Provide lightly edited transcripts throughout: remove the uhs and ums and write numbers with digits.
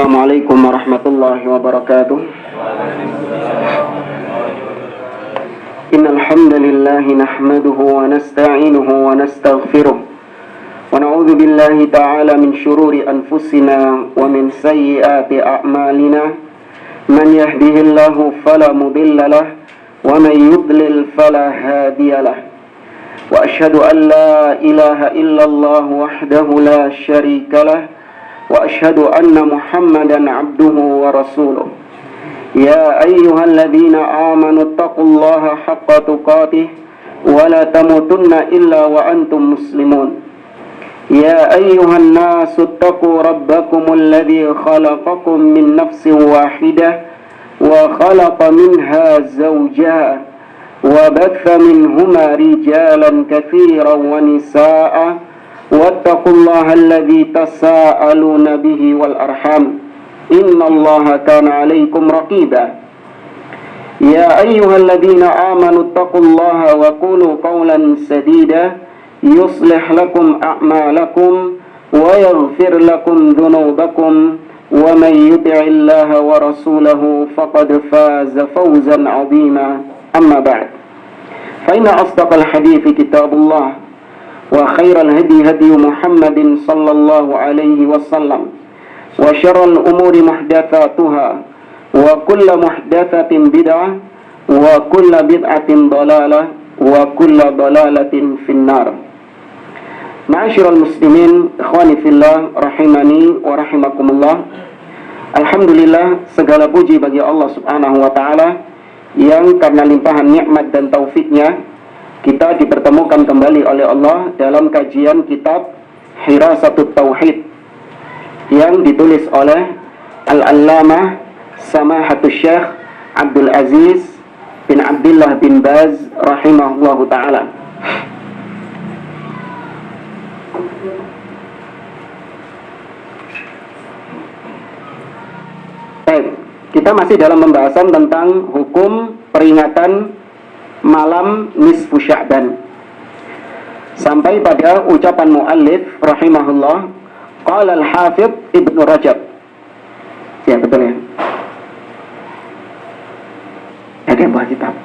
Assalamualaikum warahmatullahi wabarakatuh. Innal hamdalillah nahmaduhu wa nasta'inuhu wa nastaghfiruh wa na'udzu billahi ta'ala min shururi anfusina wa min sayyiati a'malina. Man yahdihillahu fala mudilla lahu wa man yudlil fala hadiya lahu. Wa asyhadu an la ilaha illallah wahdahu la syarika lahu wa asyhadu anna Muhammadan abduhu wa rasuluh. Ya ayyuhalladzina amanu taqullaha haqqa tuqatih wa la tamutunna illa wa antum muslimun. Ya ayyuhan nasu taqu rabbakumul ladzi khalaqakum min nafsin wahidah wa khalaqa minha zawjaha wa batha minhuma rijalan katsiran wa nisaa'a wattaqullaha alladzi tasaaluna bihi wal arham. Innallaha kana 'alaikum raqiba. Ya ayyuhalladzina amanu taqullaha wa qulu qawlan sadida yuslih lakum a'malakum wa yaghfir lakum dhunubakum wa man yuti'illaha wa rasulahu faqad faza fawzan 'azima. Amma ba'd. Fa inna asdaqal hadithi kitabullah wa khairal hadi hadi Muhammadin sallallahu alaihi wasallam. Wa syarrul umuri muhdatsatuha wa kullu muhdatsatin bid'ah wa kullu bid'atin dhalalah wa kullu dhalalatin finnar. Ma'asyiral muslimin, ikhwani fillah, rahimani wa rahimakumullah. Alhamdulillah, segala puji bagi Allah Subhanahu wa taala yang karena limpahan nikmat dan taufiknya kita dipertemukan kembali oleh Allah dalam kajian kitab Hirasatut Tauhid yang ditulis oleh Al-Allamah Samahatul Syekh Abdul Aziz bin Abdullah bin Baz rahimahullahu ta'ala. Baik, kita masih dalam pembahasan tentang hukum peringatan malam nisfu Sya'ban. Sampai pada ucapan muallif rahimahullah, qala al-Hafidz Ibnu Rajab. Ya, betul ya. Ada yang bawa kitab.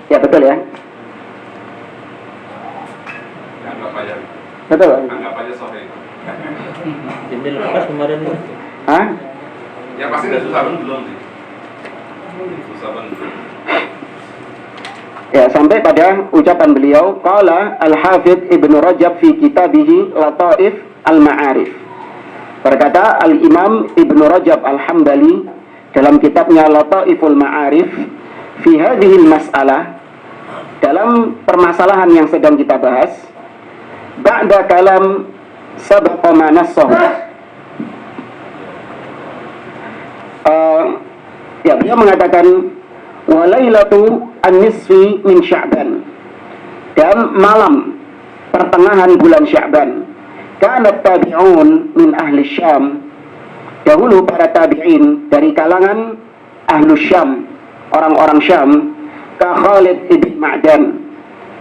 Ya, betul ya. Anggap aja. Betul. Anggap aja sore. Jadi lepas kemarin. Hah? Ya pasti udah susah belum sih. Susah belum. Ya, sampai pada ucapan beliau, qala al-Hafidz Ibnu Rajab fi kitabih Lataif al-Ma'arif. Berkata al-Imam Ibnu Rajab al-Hambali dalam kitabnya Lataiful Ma'arif, fi hadhihi al-mas'alah, dalam permasalahan yang sedang kita bahas, ba'da kalam sabaqa ma nassahu. Ya, beliau mengatakan walailatu an-nisfi min Sya'ban, dan malam pertengahan bulan Sya'ban, kanat tabi'un min ahli Syam, dahulu para tabi'in dari kalangan ahlu Syam, orang-orang Syam, ka Khalid ibn Ma'dan,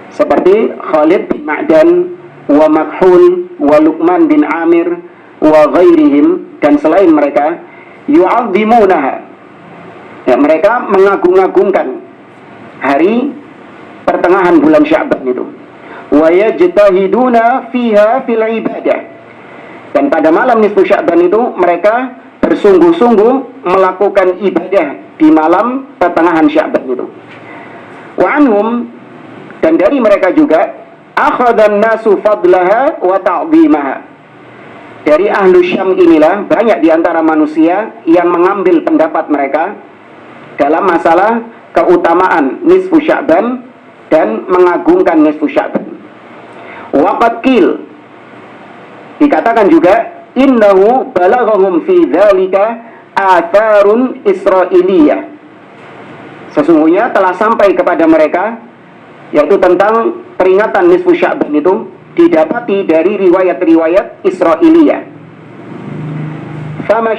seperti Khalid bin Ma'dan, wa Makhul, wa Luqman bin Amir, wa ghairihim, dan selain mereka, yu'azzimunaha, ya, mereka mengagung-agungkan hari pertengahan bulan Sya'ban itu. Wa yajtahiduna fiha fil ibadah, dan pada malam nisfu Sya'ban itu mereka bersungguh-sungguh melakukan ibadah di malam pertengahan Sya'ban itu. Wa anhum, dan dari mereka juga, akhadhan nasu fadlaha wa ta'dhimaha, dari ahlu Syam inilah banyak di antara manusia yang mengambil pendapat mereka dalam masalah keutamaan nisfu Sya'ban dan mengagungkan nisfu Sya'ban. Waqad qil, dikatakan juga, innahu balaghahum fi dzalika atharun israiliyah, sesungguhnya telah sampai kepada mereka, yaitu tentang peringatan nisfu Sya'ban itu didapati dari riwayat-riwayat Israiliyah. Falamma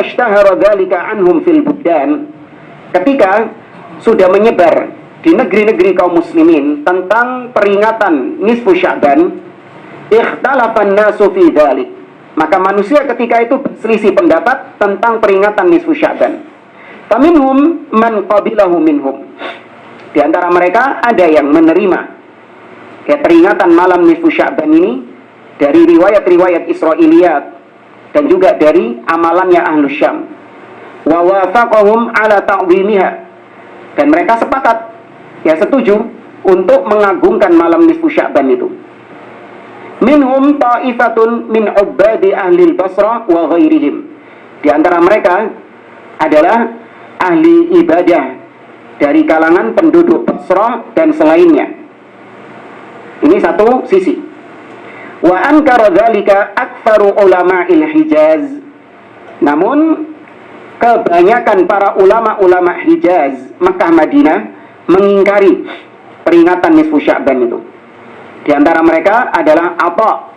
ishtahara dzalika anhum fil buddan, ketika sudah menyebar di negeri-negeri kaum muslimin tentang peringatan nisfu Sya'ban, Ikhtalafan nasu fi dzalik. Maka manusia ketika itu berselisih pendapat tentang peringatan nisfu Sya'ban. Faminhum man qabilahu minhum. Di antara mereka ada yang menerima peringatan malam nisfu Sya'ban ini dari riwayat-riwayat Israiliyat dan juga dari amalannya Ahlus Syam. Wa wafaqahum ala ta'dhimiha. Dan mereka sepakat, setuju untuk mengagungkan malam nisfu Sya'ban itu. Minhum ta'ifatun min ubbadi ahli Basrah wa ghairihim. Di antara mereka adalah ahli ibadah dari kalangan penduduk Basrah dan selainnya. Ini satu sisi. Wa ankara dzalika aktsaru ulama'il Hijaz. Namun kebanyakan para ulama-ulama Hijaz, Makkah, Madinah mengingkari peringatan nisfu Sya'ban itu. Di antara mereka adalah Atha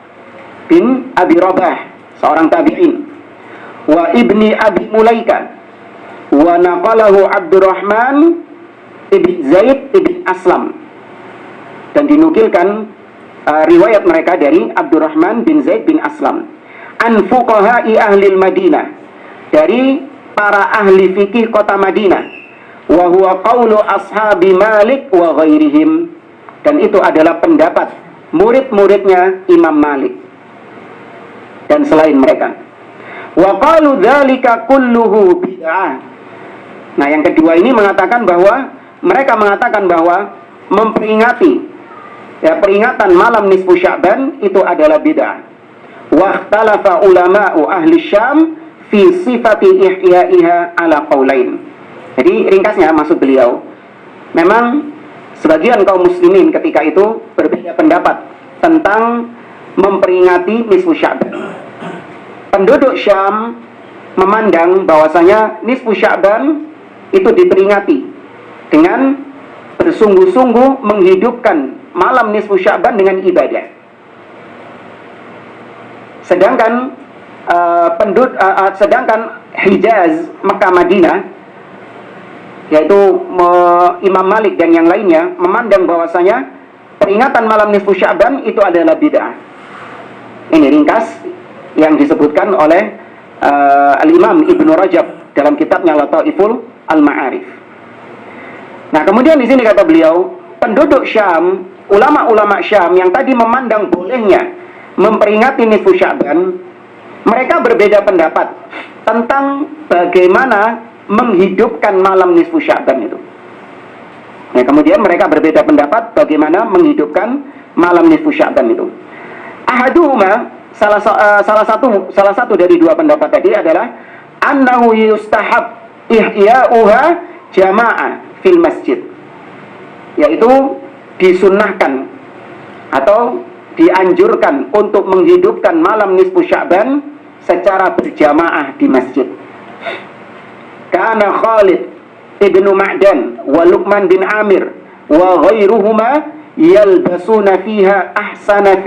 bin Abi Rabah, seorang tabi'in, wa ibni Abi Mulaika, wa naqalahu Abdurrahman ibn Zaid ibn Aslam. Dan dinukilkan riwayat mereka dari Abdurrahman bin Zaid bin Aslam. An fuqaha'i ahli Madinah, dari para ahli fikih kota Madinah. Wa huwa qaulu ashabi Malik wa ghairihim. Dan itu adalah pendapat murid-muridnya Imam Malik dan selain mereka. Wa qalu dzalika kulluhu bid'ah. Nah, yang kedua ini mengatakan bahwa mereka mengatakan bahwa memperingati peringatan malam nisfu Sya'ban itu adalah bid'ah. Wa ikhtalafa ulama'u ahli Syam fi sifati ihya'iha ala qaulain. Jadi ringkasnya maksud beliau, memang sebagian kaum muslimin ketika itu berbeda pendapat tentang memperingati nisfu Sya'ban. Penduduk Syam memandang bahwasanya nisfu Sya'ban itu diperingati dengan bersungguh-sungguh menghidupkan malam nisfu Sya'ban dengan ibadah. Sedangkan sedangkan Hijaz, Makkah, Madinah, yaitu Imam Malik dan yang lainnya memandang bahwasanya peringatan malam nisfu Sya'ban itu adalah bid'ah. Ini ringkas yang disebutkan oleh Al-Imam Ibnu Rajab dalam kitabnya Lataiful Al-Ma'arif. Nah, kemudian di sini kata beliau, penduduk Syam, ulama-ulama Syam yang tadi memandang bolehnya memperingati nisfu Sya'ban, mereka berbeda pendapat tentang bagaimana menghidupkan malam nisfu Sya'ban itu. Nah, kemudian mereka berbeda pendapat bagaimana menghidupkan malam nisfu Sya'ban itu. Ahaduhuma, salah satu dari dua pendapat tadi adalah annahu yustahab ihya'uha jama'ah fil masjid, yaitu disunnahkan atau dianjurkan untuk menghidupkan malam nisfu Sya'ban secara berjamaah di masjid. Kana Khalid ibnu Ma'dan wa Luqman bin Amir wa ghairuhuma yalbasuna fiha ahsana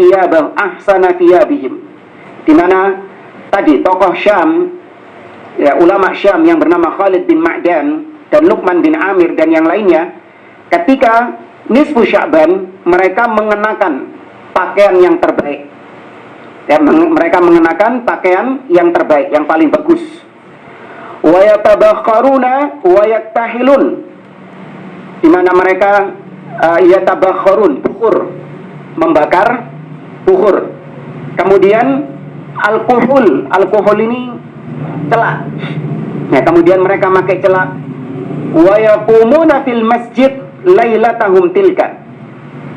thiyabihim. Di mana tadi tokoh Syam, ulama Syam yang bernama Khalid bin Ma'dan dan Luqman bin Amir dan yang lainnya, ketika nisfu Sya'ban mereka mengenakan pakaian yang terbaik. Mereka mengenakan pakaian yang terbaik, yang paling bagus. Wa yatabakharuna wa yaktahilun, di mana mereka yatabakharun, bukhur, membakar bukhur. Kemudian alkohol ini celak. Nah, kemudian mereka pakai celak. Wa yaqumuna fil masjid lailatahum tilka,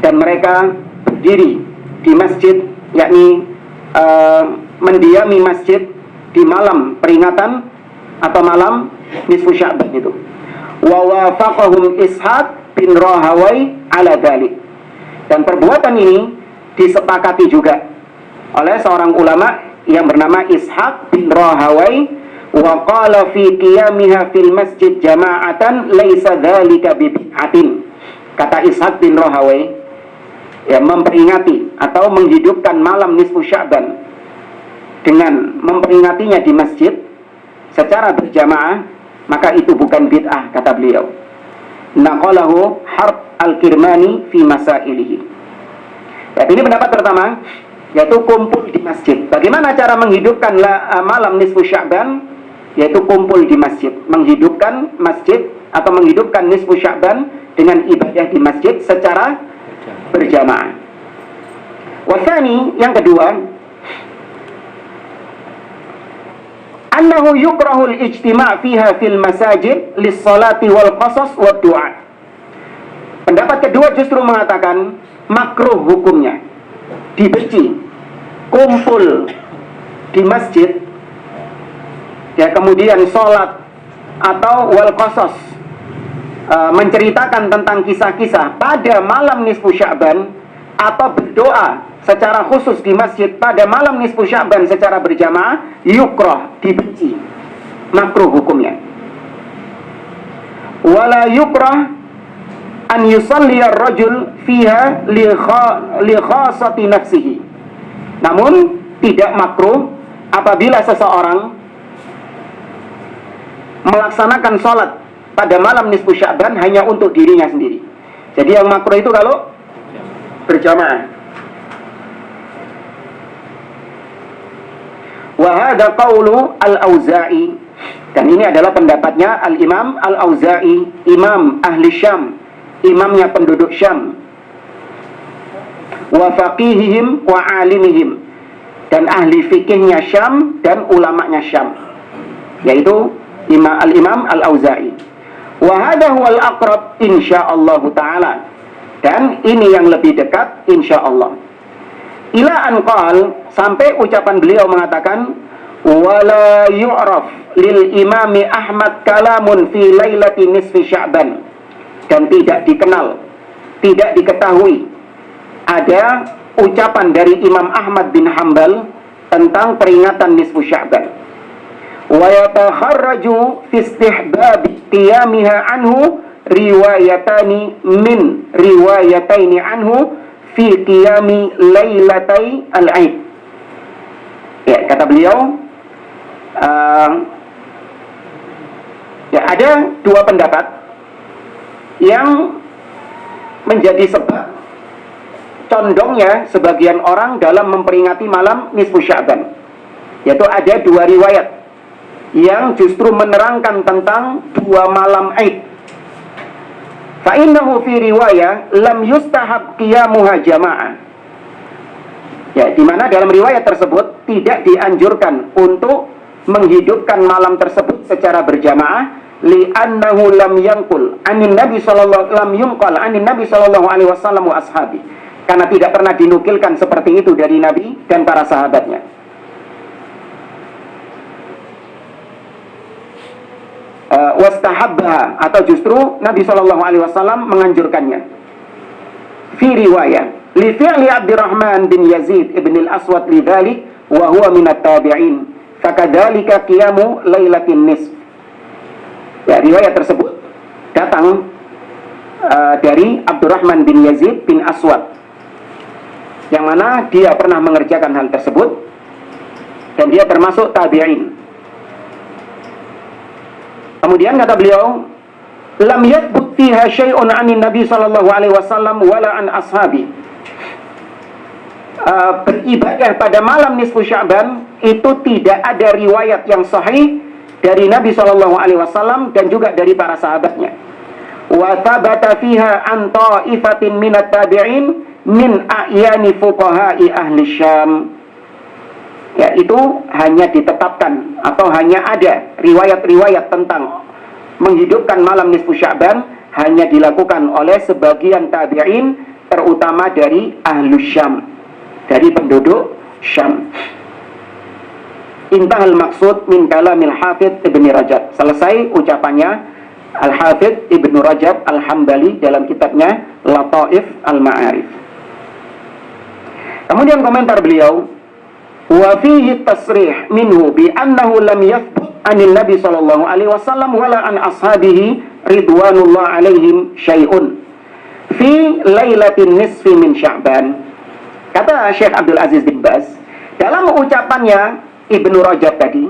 dan mereka berdiri di masjid, yakni mendiami masjid di malam peringatan atau malam nisfu Sya'ban itu. Wa wafaqahum Ishaq bin Rahawai ala dzalik, dan perbuatan ini disepakati juga oleh seorang ulama yang bernama Ishaq bin Rahawai. Wa qala fi qiyamiha fil masjid jama'atan laisa dzalika bi bid'atin. Kata Ishaq bin Rahawai, memperingati atau menghidupkan malam nisfu Sya'ban dengan memperingatinya di masjid secara berjamaah, maka itu bukan bid'ah, kata beliau. Naqalahu Harb al-Kirmani fi masailihi. Ini pendapat pertama, yaitu kumpul di masjid. Bagaimana cara menghidupkan malam nisfu Sya'ban? Yaitu kumpul di masjid, menghidupkan masjid atau menghidupkan nisfu Sya'ban dengan ibadah di masjid secara berjamaah. Wasani, yang kedua, annahu yukrahul ijtima' fiha fil masajid lis-salati wal qasas wad du'a. Pendapat kedua justru mengatakan makruh hukumnya, dibenci kumpul di masjid, ya, kemudian sholat atau wal qasas, menceritakan tentang kisah-kisah pada malam nisfu Sya'ban, atau berdoa secara khusus di masjid pada malam nisfu Sya'ban secara berjamaah, yukrah, dibenci, makruh hukumnya. Wala yukrah an yusalli ar-rajul fiha li khasati nafsihi. Namun tidak makruh apabila seseorang melaksanakan sholat pada malam nisfu Sya'ban hanya untuk dirinya sendiri. Jadi yang makruh itu kalau berjamaah. Wa hadha qawlu al-Auza'i, dan ini adalah pendapatnya al-Imam al-Auza'i, imam ahli Syam, imamnya penduduk Syam, wa faqihihim wa alimihim, dan ahli fikihnya Syam dan ulamanya Syam, yaitu al-Imam al-Auza'i. Wa hadha huwal aqrab insyaallah ta'ala, dan ini yang lebih dekat insyaallah. Ila an qal, sampai ucapan beliau mengatakan, wala yu'raf lil imami Ahmad kalamun fi lailati nisfi Sya'ban, dan tidak dikenal, tidak diketahui ada ucapan dari Imam Ahmad bin Hanbal tentang peringatan nisfu Sya'ban. Wa yatakharraju fi istihbab qiyamiha anhu riwayatani min riwayataini anhu fi qiyami lailatai al-Aid. Ya, kata beliau, ya, ada dua pendapat yang menjadi sebab condongnya sebagian orang dalam memperingati malam nisfu Sya'ban, yaitu ada dua riwayat yang justru menerangkan tentang dua malam Aid. Fa innahu fi riwayah lam yustahab qiyamuha jama'ah. Ya, di mana dalam riwayat tersebut tidak dianjurkan untuk menghidupkan malam tersebut secara berjamaah, li'annahu lam yanqul anin nabi sallallahu alaihi wasallam wa ashabi, karena tidak pernah dinukilkan seperti itu dari Nabi dan para sahabatnya. Wastahabbaha, atau justru Nabi sallallahu alaihi wasallam menganjurkannya. Fi riwayah li fi'li Abdurrahman bin Yazid ibn al-Aswad lidzalik wa huwa min at-tabi'in fakadzalika qiyamu lailatin nisf. Ya, riwayat tersebut datang dari Abdurrahman bin Yazid bin Aswad, yang mana dia pernah mengerjakan hal tersebut dan dia termasuk tabi'in. Kemudian kata beliau, lam yathbut fiha syai'un 'anin nabi sallallahu alaihi wasallam wala an ashabi. Beribadah pada malam nisfu Sya'ban itu tidak ada riwayat yang sahih dari Nabi sallallahu alaihi wasallam dan juga dari para sahabatnya. Wa thabata fiha an ta'ifatin minat tabi'in min a'yani fuqaha'i ahli Syam. Ya, itu hanya ditetapkan atau hanya ada riwayat-riwayat tentang menghidupkan malam nisfu Sya'ban hanya dilakukan oleh sebagian tabi'in, terutama dari ahlu Syam, dari penduduk Syam. Intahal maksud min kalamil Hafidh Ibnu Rajab. Selesai ucapannya Al-Hafidh Ibnu Rajab Al-Hambali dalam kitabnya Lataif Al-Ma'arif. Kemudian komentar beliau, wa fihi tasrih minhu bi annahu lam yathbut anil nabi sallallahu alaihi wasallam wala an ashabihi ridwanullah alaihim syai'un fi lailatin nisfi min Sya'ban. Kata Syekh Abdul Aziz bin Baz dalam ucapannya Ibnu Rajab tadi,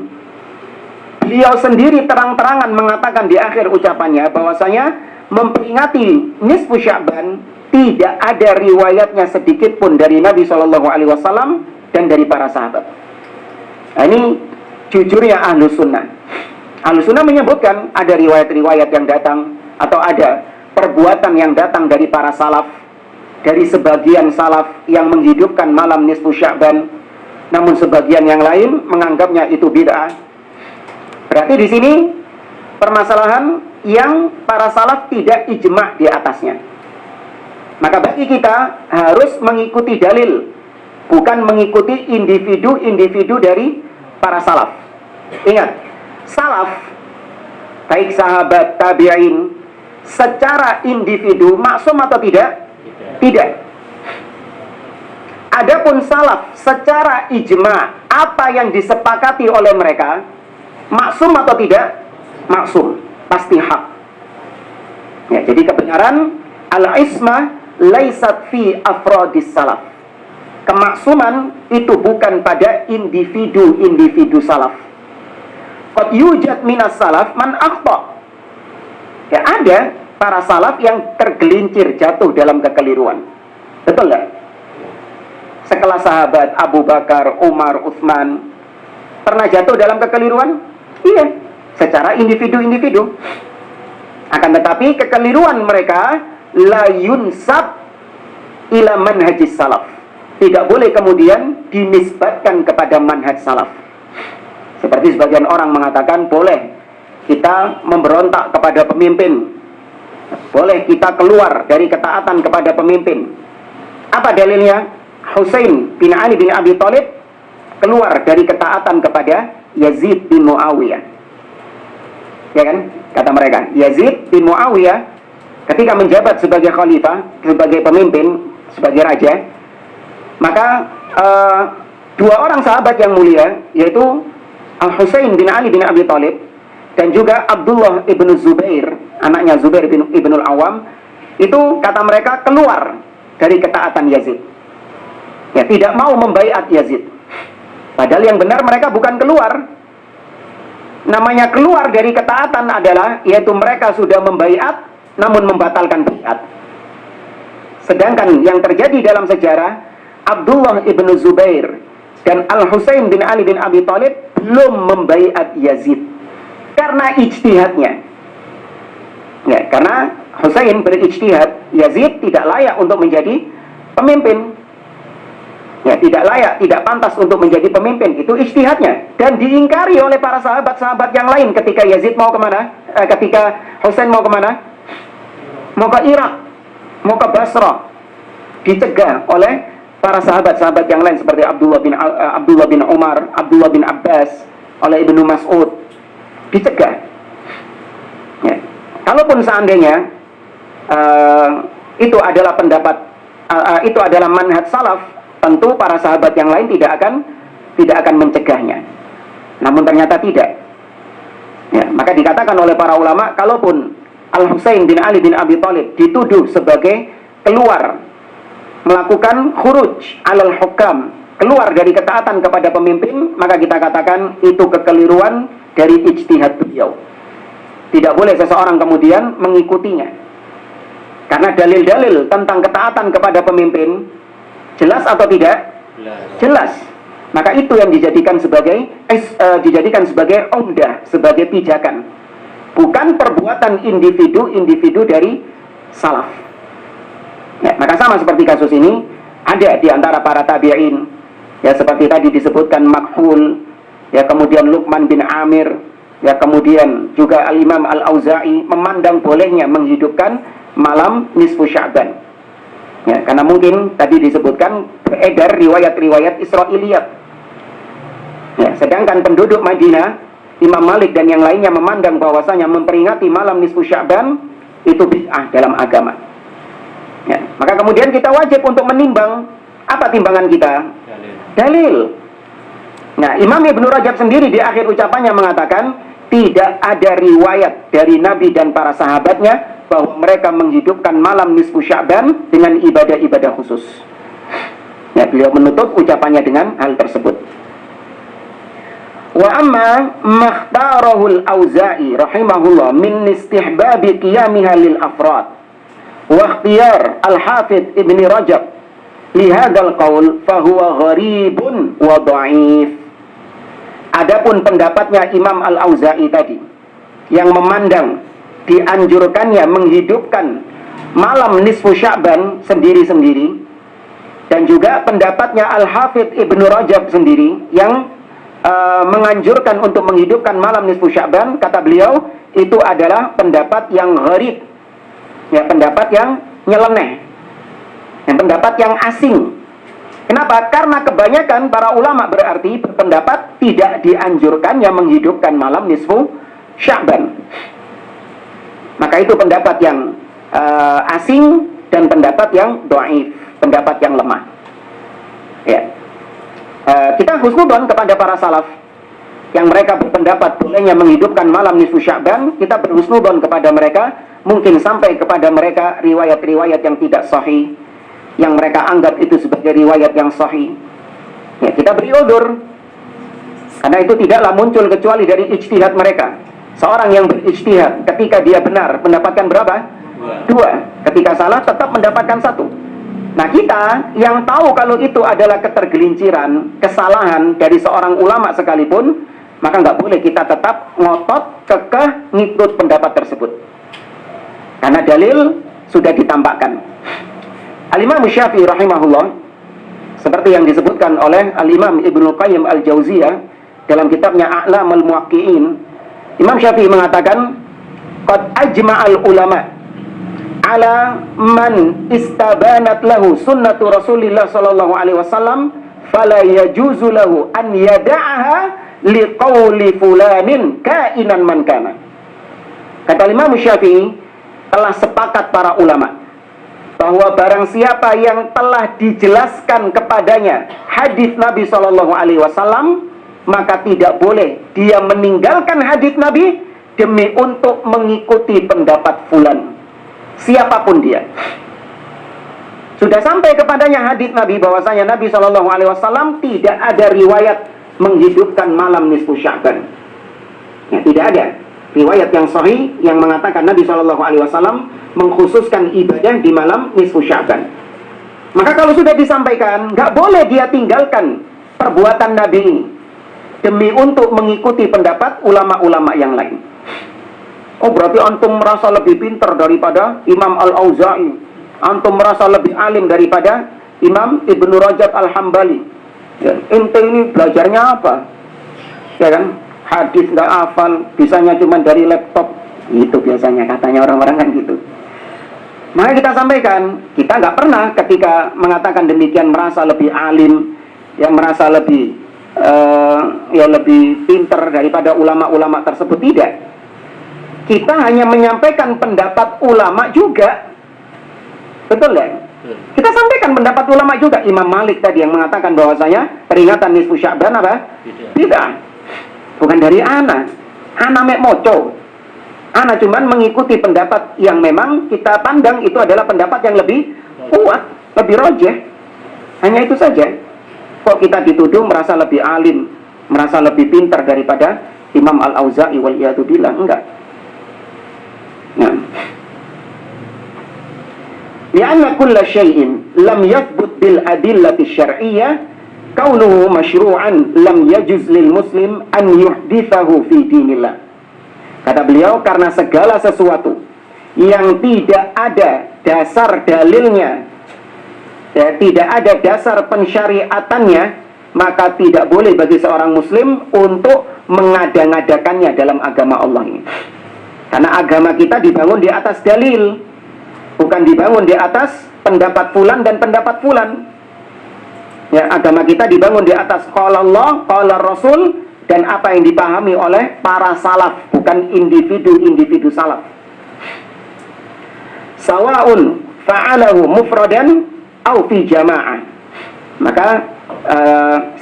beliau sendiri terang-terangan mengatakan di akhir ucapannya bahwasanya memperingati nisfu Sya'ban tidak ada riwayatnya sedikit pun dari Nabi sallallahu alaihi wasallam dan dari para sahabat. Nah, ini jujurnya ahlu sunnah. Ahlu sunnah menyebutkan ada riwayat-riwayat yang datang atau ada perbuatan yang datang dari para salaf, dari sebagian salaf yang menghidupkan malam nisfu Sya'ban, namun sebagian yang lain menganggapnya itu bid'ah. Berarti di sini permasalahan yang para salaf tidak ijma' di atasnya. Maka bagi kita harus mengikuti dalil, bukan mengikuti individu-individu dari para salaf. Ingat, salaf, baik sahabat, tabi'in, secara individu maksum atau tidak? Tidak. Adapun salaf secara ijma, apa yang disepakati oleh mereka maksum atau tidak? Maksum, pasti hak. Ya, jadi kebenaran al-ismah laisat fi afrodis salaf. Kemaksuman itu bukan pada individu-individu salaf. Qad yujad minas salaf man akhta. Ya, ada para salaf yang tergelincir jatuh dalam kekeliruan. Betul nggak? Sekelas sahabat Abu Bakar, Umar, Utsman pernah jatuh dalam kekeliruan? Iya, secara individu-individu. Akan tetapi kekeliruan mereka la yunsab ila manhajis salaf. Tidak boleh kemudian dinisbatkan kepada manhaj salaf. Seperti sebagian orang mengatakan boleh kita memberontak kepada pemimpin, boleh kita keluar dari ketaatan kepada pemimpin. Apa dalilnya? Husain bin Ali bin Abi Thalib keluar dari ketaatan kepada Yazid bin Muawiyah. Ya kan? Kata mereka, Yazid bin Muawiyah ketika menjabat sebagai khalifah, sebagai pemimpin, sebagai raja, maka dua orang sahabat yang mulia, yaitu Al-Husain bin Ali bin Abi Thalib dan juga Abdullah ibn Zubair, anaknya Zubair ibn al-Awam, itu kata mereka keluar dari ketaatan Yazid. Ya, tidak mau membaiat Yazid. Padahal yang benar mereka bukan keluar. Namanya keluar dari ketaatan adalah yaitu mereka sudah membaiat namun membatalkan baiat. Sedangkan yang terjadi dalam sejarah, Abdullah ibn Zubair dan Al-Husain bin Ali bin Abi Thalib belum membaiat Yazid karena ijtihadnya. Ya, karena Husain berijtihad, Yazid tidak layak untuk menjadi pemimpin. Ya, tidak layak, tidak pantas untuk menjadi pemimpin. Itu ijtihadnya. Dan diingkari oleh para sahabat-sahabat yang lain ketika Yazid mau kemana? Ketika Husain mau kemana? Mau ke Irak, mau ke Basrah. Dicegah oleh para sahabat-sahabat yang lain seperti Abdullah bin Umar, Abdullah bin Abbas, oleh Ibnu Mas'ud. Dicegah. Ya. Kalaupun seandainya itu adalah pendapat, itu adalah manhaj salaf, tentu para sahabat yang lain tidak akan mencegahnya. Namun ternyata tidak. Ya, maka dikatakan oleh para ulama, kalaupun Al-Husain bin Ali bin Abi Thalib dituduh sebagai keluar, melakukan khuruj alal hukam, keluar dari ketaatan kepada pemimpin, maka kita katakan itu kekeliruan dari ijtihad beliau. Tidak boleh seseorang kemudian mengikutinya. Karena dalil-dalil tentang ketaatan kepada pemimpin jelas atau tidak? Jelas. Maka itu yang dijadikan sebagai umdah, sebagai pijakan. Bukan perbuatan individu-individu dari salaf. Ya, maka sama seperti kasus ini, ada di antara para tabi'in, ya seperti tadi disebutkan Makhul, ya kemudian Luqman bin Amir, ya kemudian juga Al-Imam Al-Auza'i memandang bolehnya menghidupkan malam nisfu Sya'ban. Ya, karena mungkin tadi disebutkan beredar riwayat-riwayat Israiliyat. Ya, sedangkan penduduk Madinah, Imam Malik dan yang lainnya memandang bahwasanya memperingati malam nisfu Sya'ban itu bid'ah dalam agama. Ya, maka kemudian kita wajib untuk menimbang. Apa timbangan kita? Dalil. Nah, Imam Ibnu Rajab sendiri di akhir ucapannya mengatakan tidak ada riwayat dari Nabi dan para sahabatnya bahwa mereka menghidupkan malam nisfu Sya'ban dengan ibadah-ibadah khusus. Ya, beliau menutup ucapannya dengan hal tersebut. Wa amma makhtarahul Auza'i rahimahullah min istihbabi qiyamiha lil afrad wa ikhtiyar al-Hafidh Ibn Rajab lihadzal qaul fahuwa gharibun wa dhaif. Adapun pendapatnya Imam Al-Auza'i tadi yang memandang dianjurkannya menghidupkan malam nisfu Sya'ban sendiri-sendiri, dan juga pendapatnya Al-Hafidh Ibnu Rajab sendiri yang menganjurkan untuk menghidupkan malam nisfu Sya'ban, kata beliau itu adalah pendapat yang gharib, ya, pendapat yang nyeleneh, yang pendapat yang asing. Kenapa? Karena kebanyakan para ulama berarti berpendapat tidak dianjurkannya menghidupkan malam nisfu Sya'ban. Maka itu pendapat yang asing dan pendapat yang dhaif, pendapat yang lemah. Ya. Kita husnudon kepada para salaf yang mereka berpendapat bolehnya menghidupkan malam nisfu Sya'ban. Kita berhusnudon kepada mereka, mungkin sampai kepada mereka riwayat-riwayat yang tidak sahih, yang mereka anggap itu sebagai riwayat yang sahih. Ya, kita beri udzur, karena itu tidaklah muncul kecuali dari ijtihad mereka. Seorang yang berijtihad, ketika dia benar mendapatkan berapa? 2. Ketika salah tetap mendapatkan 1. Nah, kita yang tahu kalau itu adalah ketergelinciran, kesalahan dari seorang ulama sekalipun, maka nggak boleh kita tetap ngotot kekeh ngikut pendapat tersebut, karena dalil sudah ditampakkan. Al-Imam Syafi'i rahimahullah, seperti yang disebutkan oleh Al-Imam Ibnu Qayyim Al-Jauziyah dalam kitabnya A'lamul Muwaqqi'in, Imam Syafi'i mengatakan, qad ajma'al ulama ala man istabanat lahu sunnatu Rasulillah sallallahu alaihi wasallam fala yajuzu lahu an yada'aha liqauli fulanin kainan man kana. Kata Imam Syafi'i, telah sepakat para ulama bahwa barang siapa yang telah dijelaskan kepadanya hadis Nabi sallallahu alaihi wasallam, maka tidak boleh dia meninggalkan hadis Nabi demi untuk mengikuti pendapat fulan, siapapun dia. Sudah sampai kepadanya hadis Nabi bahwasanya Nabi sallallahu alaihi wasallam tidak ada riwayat menghidupkan malam nisfu Sya'ban. Ya, tidak ada riwayat yang sahih yang mengatakan Nabi sallallahu alaihi wasallam mengkhususkan ibadah di malam nisfu Sya'ban. Maka kalau sudah disampaikan, nggak boleh dia tinggalkan perbuatan Nabi ini demi untuk mengikuti pendapat ulama-ulama yang lain. Oh, berarti antum merasa lebih pintar daripada Imam Al-Auza'i, antum merasa lebih alim daripada Imam Ibnu Rajab Al-Hambali. Ya, ente ini belajarnya apa? Ya kan? Hadis nggak hafal, bisanya cuma dari laptop. Itu biasanya katanya orang-orang kan gitu. Maka kita sampaikan, kita nggak pernah ketika mengatakan demikian merasa lebih alim, yang merasa lebih lebih pintar daripada ulama-ulama tersebut. Tidak. Kita hanya menyampaikan pendapat ulama juga. Betul ya? Kita sampaikan pendapat ulama juga. Imam Malik tadi yang mengatakan bahwasanya peringatan nisfu Sya'ban apa? Tidak. Bukan dari ana mek moco. Ana cuman mengikuti pendapat yang memang kita pandang itu adalah pendapat yang lebih kuat, lebih rajih. Hanya itu saja. Kok kita dituduh merasa lebih alim, merasa lebih pintar daripada Imam Al-Auza'i wal iyadu billah? Enggak. Nah, li'anna kulla syai'in lam yathbut bil adillati syar'iyyah kaunuhu masyru'an lam yajuz lil muslim an yuhdithahu fi dinillah. Kata beliau, karena segala sesuatu yang tidak ada dasar dalilnya, ya, tidak ada dasar pensyariatannya, maka tidak boleh bagi seorang muslim untuk mengada-ngadakannya dalam agama Allah ini. Karena agama kita dibangun di atas dalil, bukan dibangun di atas pendapat fulan dan pendapat fulan. Ya, agama kita dibangun di atas qala Allah, qala Rasul, dan apa yang dipahami oleh para salaf, bukan individu-individu salaf. Sawa'un fa'alahu mufradan au fi jama'ah. Maka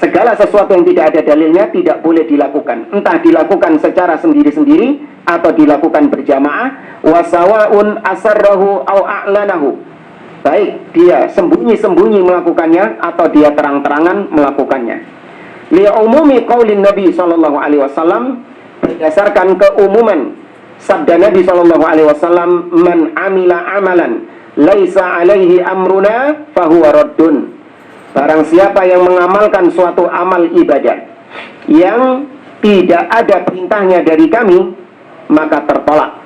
segala sesuatu yang tidak ada dalilnya tidak boleh dilakukan, entah dilakukan secara sendiri-sendiri atau dilakukan berjamaah. Wa sawa'un asarrahu au a'lanahu, baik dia sembunyi-sembunyi melakukannya atau dia terang-terangan melakukannya. Li'umumi qaulin Nabi sallallahu alaihi wasallam, berdasarkan keumuman sabda Nabi sallallahu alaihi wasallam, man amila amalan laisa alaihi amruna fahuwa raddun. barang siapa yang mengamalkan suatu amal ibadah yang tidak ada perintahnya dari kami, maka tertolak.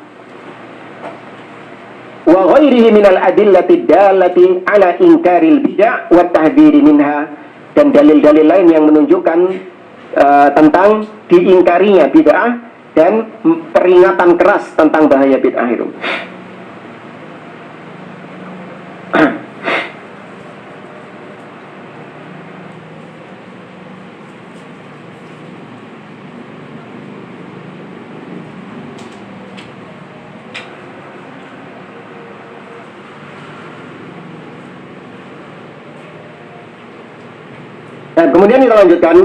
Wa ghairihi minal adillati dallati ala inkaril bid'ah wa tahdhiri minha, dan dalil-dalil lain yang menunjukkan tentang diingkarinya bid'ah dan peringatan keras tentang bahaya bid'ah itu. Dan kemudian kita lanjutkan.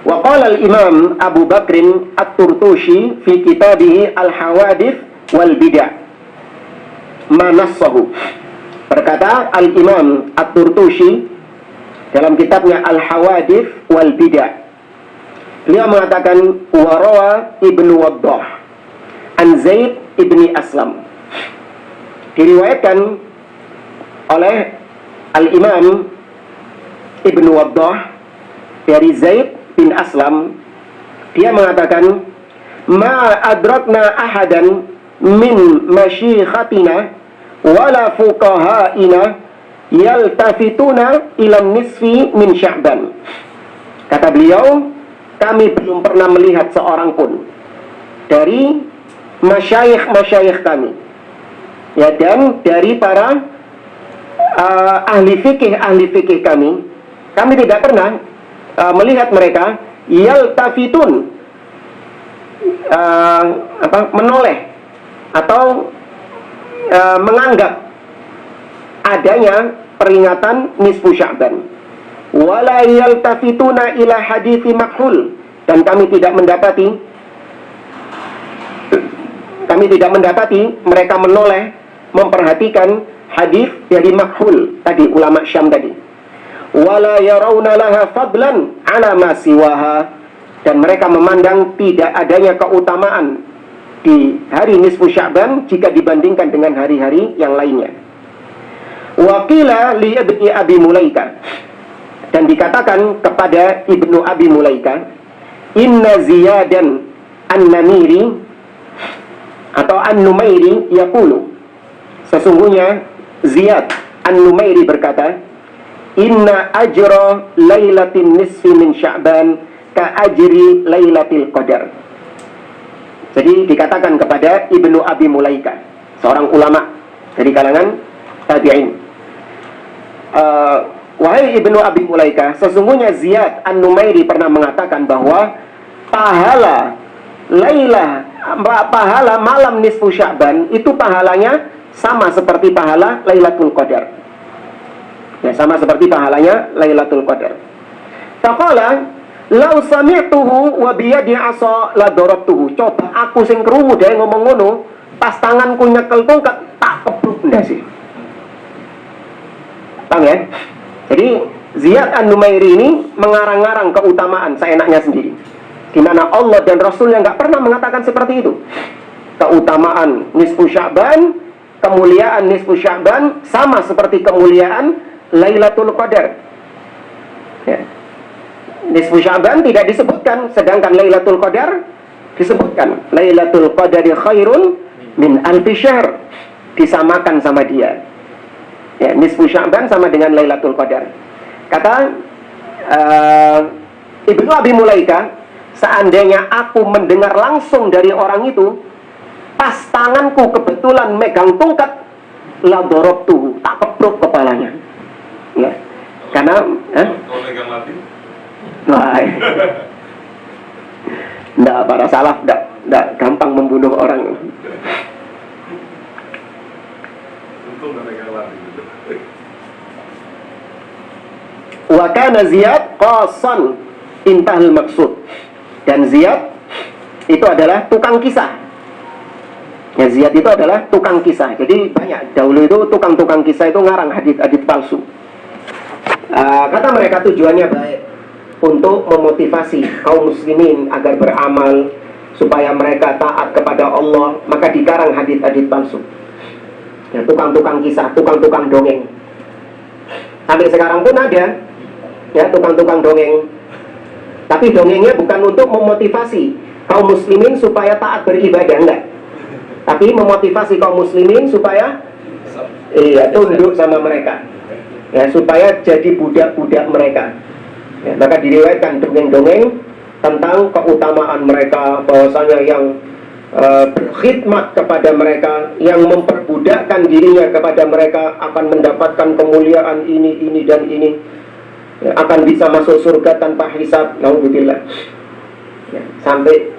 Wa qala al-Imam Abu Bakrin At-Turtushi fi kitabih Al-Hawadith wal Bid'ah manassahu. Berkata al-Imam At-Turtushi dalam kitabnya Al-Hawadith wal Bid'ah, beliau mengatakan warawa Ibnu Waddah an Zaid ibni Aslam, diriwayatkan oleh al-Imam Ibnu Waddah dari Zaid bin Aslam, dia mengatakan ma adrakna ahadan min masyikhatina wala fuqahaina yaltafituna ila nisfi min Sya'ban. Kata beliau, kami belum pernah melihat seorang pun dari masyayikh kami, ya, dan dari para ahli fikih kami tidak pernah melihat mereka yaltafitun menoleh atau menganggap adanya peringatan nisfu Sya'ban. Wala yaltafituna ila hadithi makhul, dan kami tidak mendapati mereka menoleh memperhatikan hadis dari makhul tadi, ulama Syam tadi. Wala yarawna laha fadlan ala ma siwaha, dan mereka memandang tidak adanya keutamaan di hari nisfu Sya'ban jika dibandingkan dengan hari-hari yang lainnya. Wa qila li ibni Abi Mulaika, dan dikatakan kepada Ibnu Abi Mulaika, inna Ziyadan an-Namiri atau an-Numairi yaqulu, sesungguhnya Ziyad an-Numairi berkata, inna ajra lailatin nisfi min Sya'ban ka ajri lailatil qadar. Jadi dikatakan kepada Ibnu Abi Mulaika, seorang ulama dari kalangan tabi'in, wahai Ibnu Abi Mulaika, sesungguhnya Ziyad an-Numairi pernah mengatakan bahwa pahala malam nisfu Sya'ban itu pahalanya sama seperti pahala Lailatul Qadar. Ya, sama seperti pahalanya Lailatul Qadar. Faqala law sami'tuhu wa biyadi 'asa la darabtuhu. Coba aku sing krungu dhewe ngomong ngono, pas tanganku nyekel tongkat tak kebluk ndase. Paham ya? Jadi Ziyad an-Numairi ini mengarang-arang keutamaan seenaknya sendiri, di mana Allah dan Rasulnya nggak pernah mengatakan seperti itu. Keutamaan nisfu Sya'ban, kemuliaan nisfu Sya'ban sama seperti kemuliaan Lailatul Qadar. Ya. Nisfu Sya'ban tidak disebutkan, sedangkan Lailatul Qadar disebutkan. Lailatul Qadari khairun min alfi syahr, disamakan sama dia. Ya, nisfu Sya'ban sama dengan Lailatul Qadar. Kata Ibnu Abi Mulaika, seandainya aku mendengar langsung dari orang itu, pas tanganku kebetulan megang tongkat, la darabtuhu, tak kepruk kepalanya. Ya, karena kalau megang Latin, enggak, para salaf enggak gampang membunuh orang. untung nggak megang Latin. Wa kana Ziyad qasan intahal maksud, dan Ziyad itu adalah tukang kisah. Ya, Ziyad itu adalah tukang kisah. Jadi banyak dahulu itu tukang-tukang kisah itu ngarang hadits palsu. Kata mereka tujuannya baik, untuk memotivasi kaum muslimin agar beramal supaya mereka taat kepada Allah, maka dikarang hadits palsu. Ya, tukang-tukang kisah, tukang-tukang dongeng. Sampai sekarang pun ada ya, tukang-tukang dongeng. Tapi dongengnya bukan untuk memotivasi kaum muslimin supaya taat beribadah, enggak. Tapi memotivasi kaum muslimin supaya tunduk sama mereka, ya, supaya jadi budak-budak mereka. Ya, maka diriwayatkan dongeng-dongeng tentang keutamaan mereka, bahwasanya yang berkhidmat kepada mereka, yang memperbudakkan dirinya kepada mereka akan mendapatkan kemuliaan ini dan ini, ya, akan bisa masuk surga tanpa hisab. Nauzubillah. Ya, sampai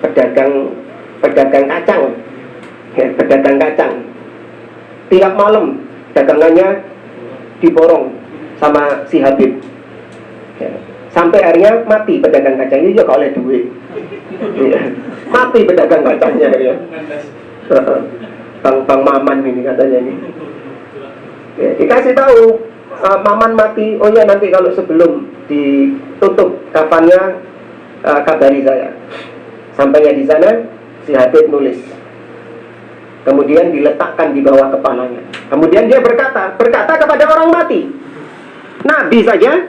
pedagang kacang, ya, pedagang kacang tiap malam dagangannya diborong sama si Habib, ya. Sampai akhirnya mati pedagang kacang ini juga oleh duit, ya. Mati pedagang kacangnya ya. Bang Maman ini katanya ini, ya, dikasih tahu Maman mati. Oh ya, nanti kalau sebelum ditutup kafannya kabari saya. Sampainya di sana si Habib nulis, kemudian diletakkan di bawah kepalanya. Kemudian dia berkata kepada orang mati. Nabi saja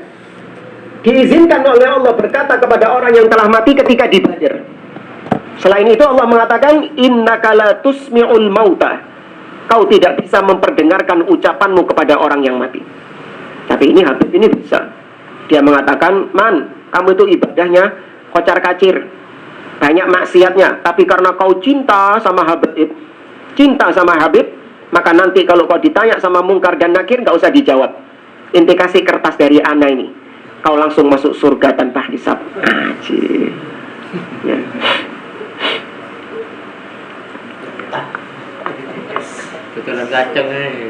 diizinkan oleh Allah berkata kepada orang yang telah mati ketika di Badar. Selain itu Allah mengatakan, innaka la tusmi'ul mauta, kau tidak bisa memperdengarkan ucapanmu kepada orang yang mati. Tapi ini Habib ini bisa. Dia mengatakan, man, kamu itu ibadahnya kocar kacir, banyak maksiatnya, tapi karena kau cinta sama Habib, maka nanti kalau kau ditanya sama Mungkar dan Nakir, gak usah dijawab. Inti kasih kertas dari ana ini, kau langsung masuk surga tanpa hisab. Aji. Ya. Betul kacang ini.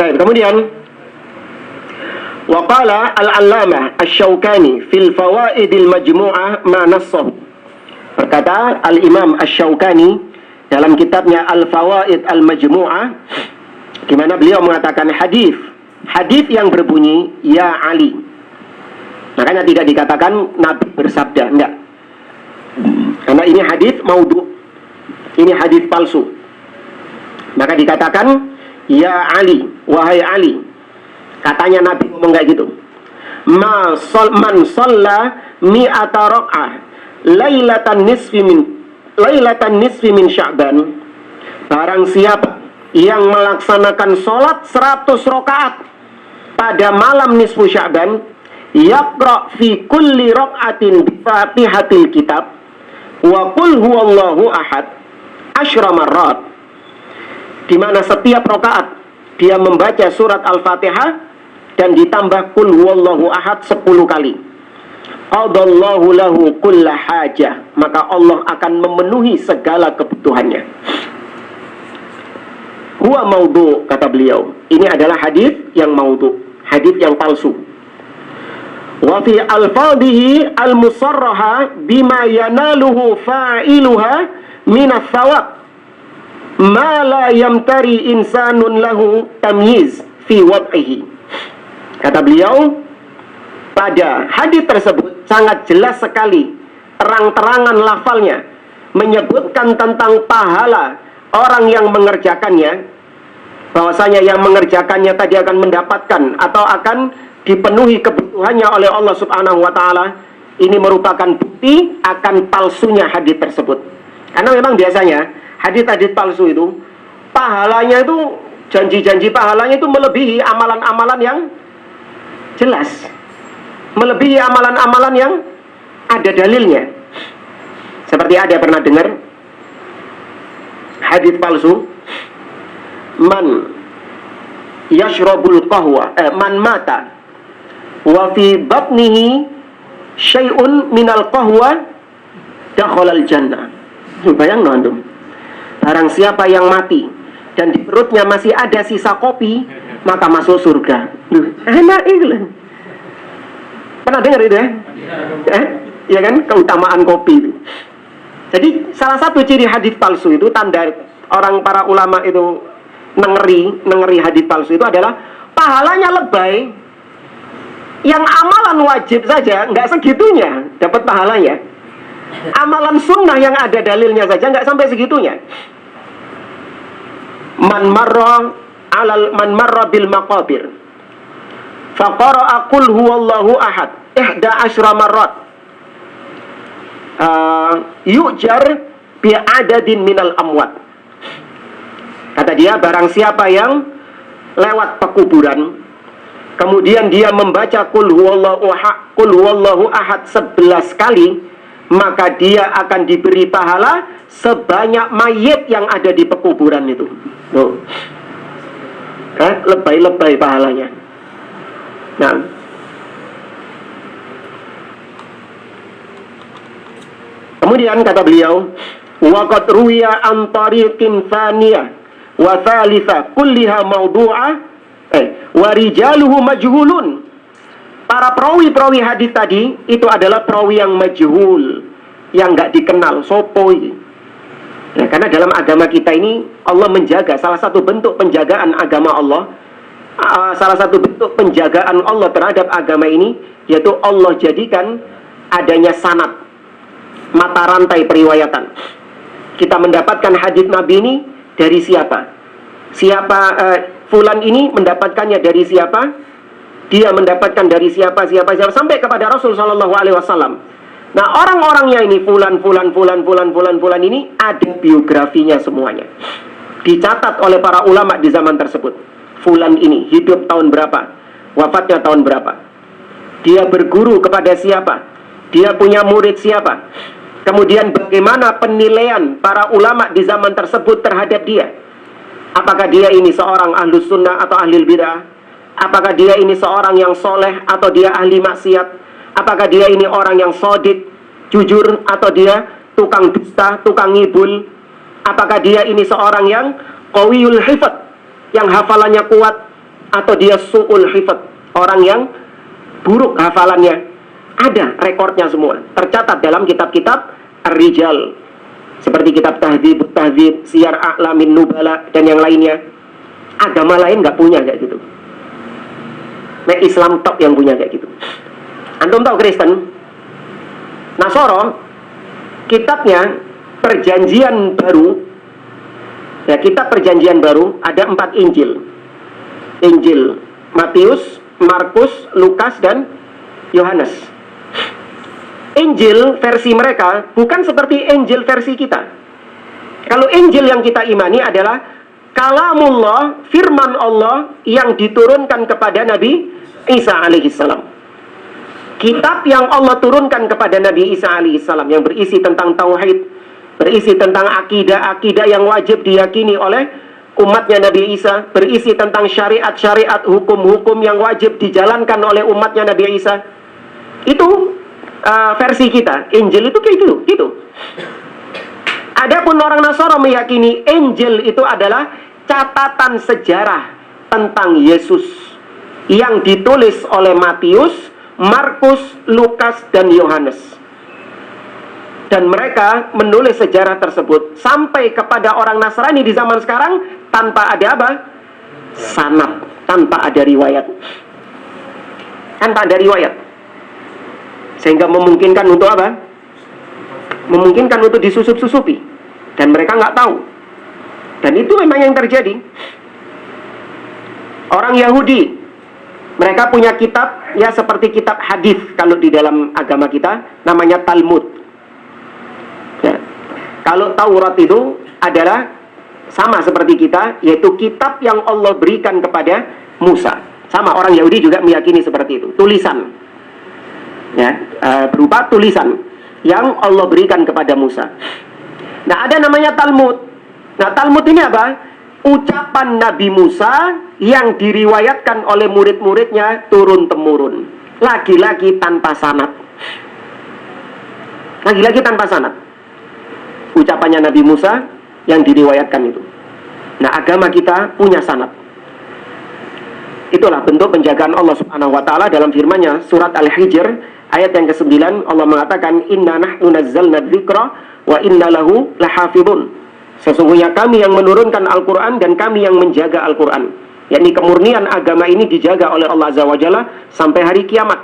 Kemudian waqala al-allamah asy-Syaukani fil fawaidil majmu'ah ma nassahu. Berkata al-Imam asy-Syaukani dalam kitabnya Al-Fawaid al-Majmu'ah, di mana beliau mengatakan hadis yang berbunyi ya Ali. Makanya tidak dikatakan Nabi bersabda, enggak. Karena ini hadis maudhu. Ini hadis palsu. Maka dikatakan ya Ali, wahai Ali. Katanya Nabi ngomong kayak gitu. Man shalla mi'ata rak'ah lailatan nisfi min Sya'ban. Barang siapa yang melaksanakan sholat 100 rakaat pada malam nisfu Sya'ban, yaqra fi kulli rak'atin bi Fatihatil kitab wa qul huwallahu ahad asyra marrat, di mana setiap rakaat dia membaca surat Al-Fatihah dan ditambah qul huwallahu ahad 10 kali. Qadallahu lahu kulla hajah, maka Allah akan memenuhi segala kebutuhannya. Huwa maudhu, kata beliau. Ini adalah hadis yang maudhu, hadis yang palsu. Wa fi alfadhihi al-musarraha bima yanaluhu fa'iluha minas thawab ma la yamtari insanun lahu tamyiz fi wad'ihi. Kata beliau, pada hadis tersebut sangat jelas sekali, terang-terangan lafalnya menyebutkan tentang pahala orang yang mengerjakannya, bahwasanya yang mengerjakannya tadi akan mendapatkan atau akan dipenuhi kebutuhannya oleh Allah Subhanahu wa taala. Ini merupakan bukti akan palsunya hadis tersebut. Karena memang biasanya hadis-hadis palsu itu pahalanya itu, janji-janji pahalanya itu melebihi amalan-amalan yang jelas, melebihi amalan-amalan yang ada dalilnya. Seperti ada pernah dengar hadis palsu, man yashrabul qahwa man mata wa fi batnihi syai'un minal qahwa dakhalal jannah. Bayang antum, barang siapa yang mati dan di perutnya masih ada sisa kopi, maka masuk surga. Enak itu. Pernah dengar itu ya? Ya kan, keutamaan kopi itu. Jadi salah satu ciri hadis palsu itu, tanda orang para ulama itu nengeri hadis palsu itu adalah pahalanya lebay, Yang amalan wajib saja nggak segitunya dapat pahalanya. Amalan sunnah yang ada dalilnya saja nggak sampai segitunya. Man marra bil maqabir faqara'a qul huwallahu ahad 11 marrat yu'jar bi adadin minal amwat. Kata dia, barang siapa yang lewat pekuburan kemudian dia membaca qul huwallahu ahad 11 kali, maka dia akan diberi pahala sebanyak mayit yang ada di pekuburan itu. Tuh. Lebay-lebay pahalanya. Nah, kemudian kata beliau, waqad ruwiya an tariqin tsaniyah wa tsalitsa kulliha mawdu'ah wa rijaluhu majhulun. Para perawi-perawi hadis tadi itu adalah perawi yang majhul, yang enggak dikenal sopo ini. Nah, karena dalam agama kita ini Allah menjaga, salah satu bentuk penjagaan agama Allah, salah satu bentuk penjagaan Allah terhadap agama ini, yaitu Allah jadikan adanya sanad, mata rantai periwayatan. Kita mendapatkan hadis Nabi ini dari siapa? Fulan ini mendapatkannya dari siapa? Dia mendapatkan dari siapa sampai kepada Rasul Shallallahu Alaihi Wasallam. Nah, orang-orangnya ini fulan ini ada biografinya semuanya. Dicatat oleh para ulama di zaman tersebut. Fulan ini hidup tahun berapa, wafatnya tahun berapa, dia berguru kepada siapa, dia punya murid siapa, kemudian bagaimana penilaian para ulama di zaman tersebut terhadap dia. Apakah dia ini seorang ahlus sunnah atau ahli bid'ah? Apakah dia ini seorang yang soleh atau dia ahli maksiat? Apakah dia ini orang yang sodik, jujur, atau dia tukang dusta, tukang ngibul? Apakah dia ini seorang yang qawiyul hifdz, yang hafalannya kuat, atau dia su'ul hifdz, orang yang buruk hafalannya? Ada rekornya semua, tercatat dalam kitab-kitab Ar-Rijal, seperti kitab Tahdzibut Tahdzib, Siyar A'lamin Nubala, dan yang lainnya. Agama lain nggak punya kayak gitu. Nah, Islam top yang punya kayak gitu. Antum tahu Kristen, Nasoro, kitabnya Perjanjian Baru, ya, kitab Perjanjian Baru ada 4 Injil. Injil Matius, Markus, Lukas, dan Yohanes. Injil versi mereka bukan seperti Injil versi kita. Kalau Injil yang kita imani adalah kalamullah, firman Allah yang diturunkan kepada Nabi Isa alaihissalam. Kitab yang Allah turunkan kepada Nabi Isa alaihissalam yang berisi tentang tauhid, berisi tentang akidah yang wajib diyakini oleh umatnya Nabi Isa, berisi tentang syariat-syariat, hukum-hukum yang wajib dijalankan oleh umatnya Nabi Isa. Itu versi kita. Injil itu kayak gitu. Adapun orang Nasara meyakini Injil itu adalah catatan sejarah tentang Yesus yang ditulis oleh Matius, Markus, Lukas, dan Yohanes. Dan mereka menulis sejarah tersebut sampai kepada orang Nasrani di zaman sekarang tanpa ada apa? Sanad, tanpa ada riwayat. Tanpa ada riwayat. Sehingga memungkinkan untuk apa? Memungkinkan untuk disusup-susupi. Dan mereka nggak tahu. Dan itu memang yang terjadi. Orang Yahudi, mereka punya kitab, ya seperti kitab hadis kalau di dalam agama kita, namanya Talmud. Ya. Kalau Taurat itu adalah sama seperti kita, yaitu kitab yang Allah berikan kepada Musa. Sama, orang Yahudi juga meyakini seperti itu, tulisan. Ya, berupa tulisan yang Allah berikan kepada Musa. Nah, ada namanya Talmud. Nah, Talmud ini apa? Ucapan Nabi Musa yang diriwayatkan oleh murid-muridnya turun-temurun. Lagi-lagi tanpa sanad. Lagi-lagi tanpa sanad. Ucapannya Nabi Musa yang diriwayatkan itu. Nah, agama kita punya sanad. Itulah bentuk penjagaan Allah Subhanahu wa taala dalam firman-Nya surat Al-Hijr ayat yang ke-9. Allah mengatakan, "Inna nahnu nazzalna dzikra wa inna lahu lahafidun." Sesungguhnya kami yang menurunkan Al-Quran dan kami yang menjaga Al-Quran. yakni kemurnian agama ini dijaga oleh Allah Azza wa Jalla sampai hari kiamat.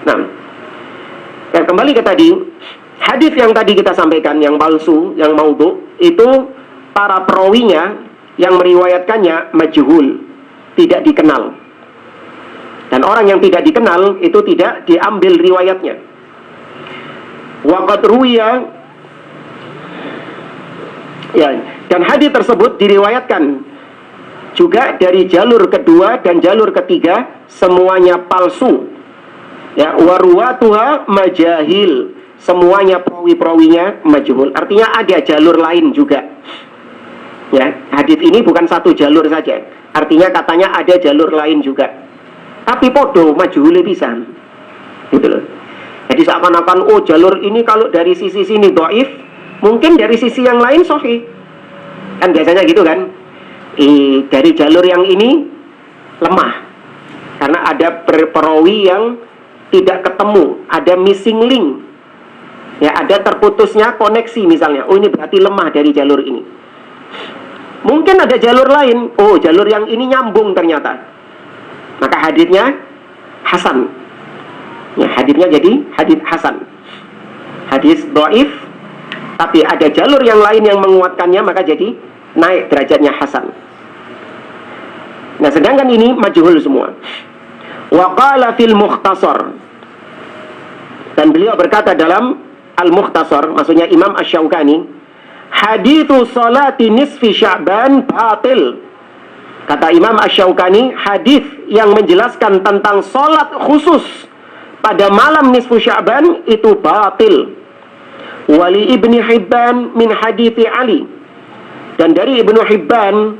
Nah, dan kembali ke tadi, hadis yang tadi kita sampaikan, yang palsu, yang maudhu, itu para perawinya yang meriwayatkannya majhul, tidak dikenal. Dan orang yang tidak dikenal itu tidak diambil riwayatnya. Waqad ruwiya, ya, dan hadis tersebut diriwayatkan juga dari jalur kedua dan jalur ketiga, semuanya palsu. Ya, waruwatuha majahil, semuanya perawi-perawinya majhul. Artinya ada jalur lain juga. Ya, hadis ini bukan satu jalur saja. Artinya katanya ada jalur lain juga. Tapi podo majhul pisan. Gitu loh. Jadi seakan-akan jalur ini kalau dari sisi sini dhaif, mungkin dari sisi yang lain sahih. Kan biasanya gitu kan? Dari jalur yang ini lemah. Karena ada perawi yang tidak ketemu, ada missing link. Ya, ada terputusnya koneksi misalnya. Ini berarti lemah dari jalur ini. Mungkin ada jalur lain. Jalur yang ini nyambung ternyata. Maka haditsnya hasan. Ya, haditsnya jadi hadits hasan. Hadits dhaif, tapi ada jalur yang lain yang menguatkannya, maka jadi naik derajatnya hasan. Nah, sedangkan ini majhul semua. Wa qala fil mukhtasar, dan beliau berkata dalam al-mukhtasar, maksudnya Imam Asy-Syaukani, haditsu salati nisfi Sya'ban batil. Kata Imam Asy-Syaukani, hadis yang menjelaskan tentang salat khusus pada malam nisfu Sya'ban itu batil. Wali Ibni Hibban min hadithi Ali, dan dari Ibnu Hibban,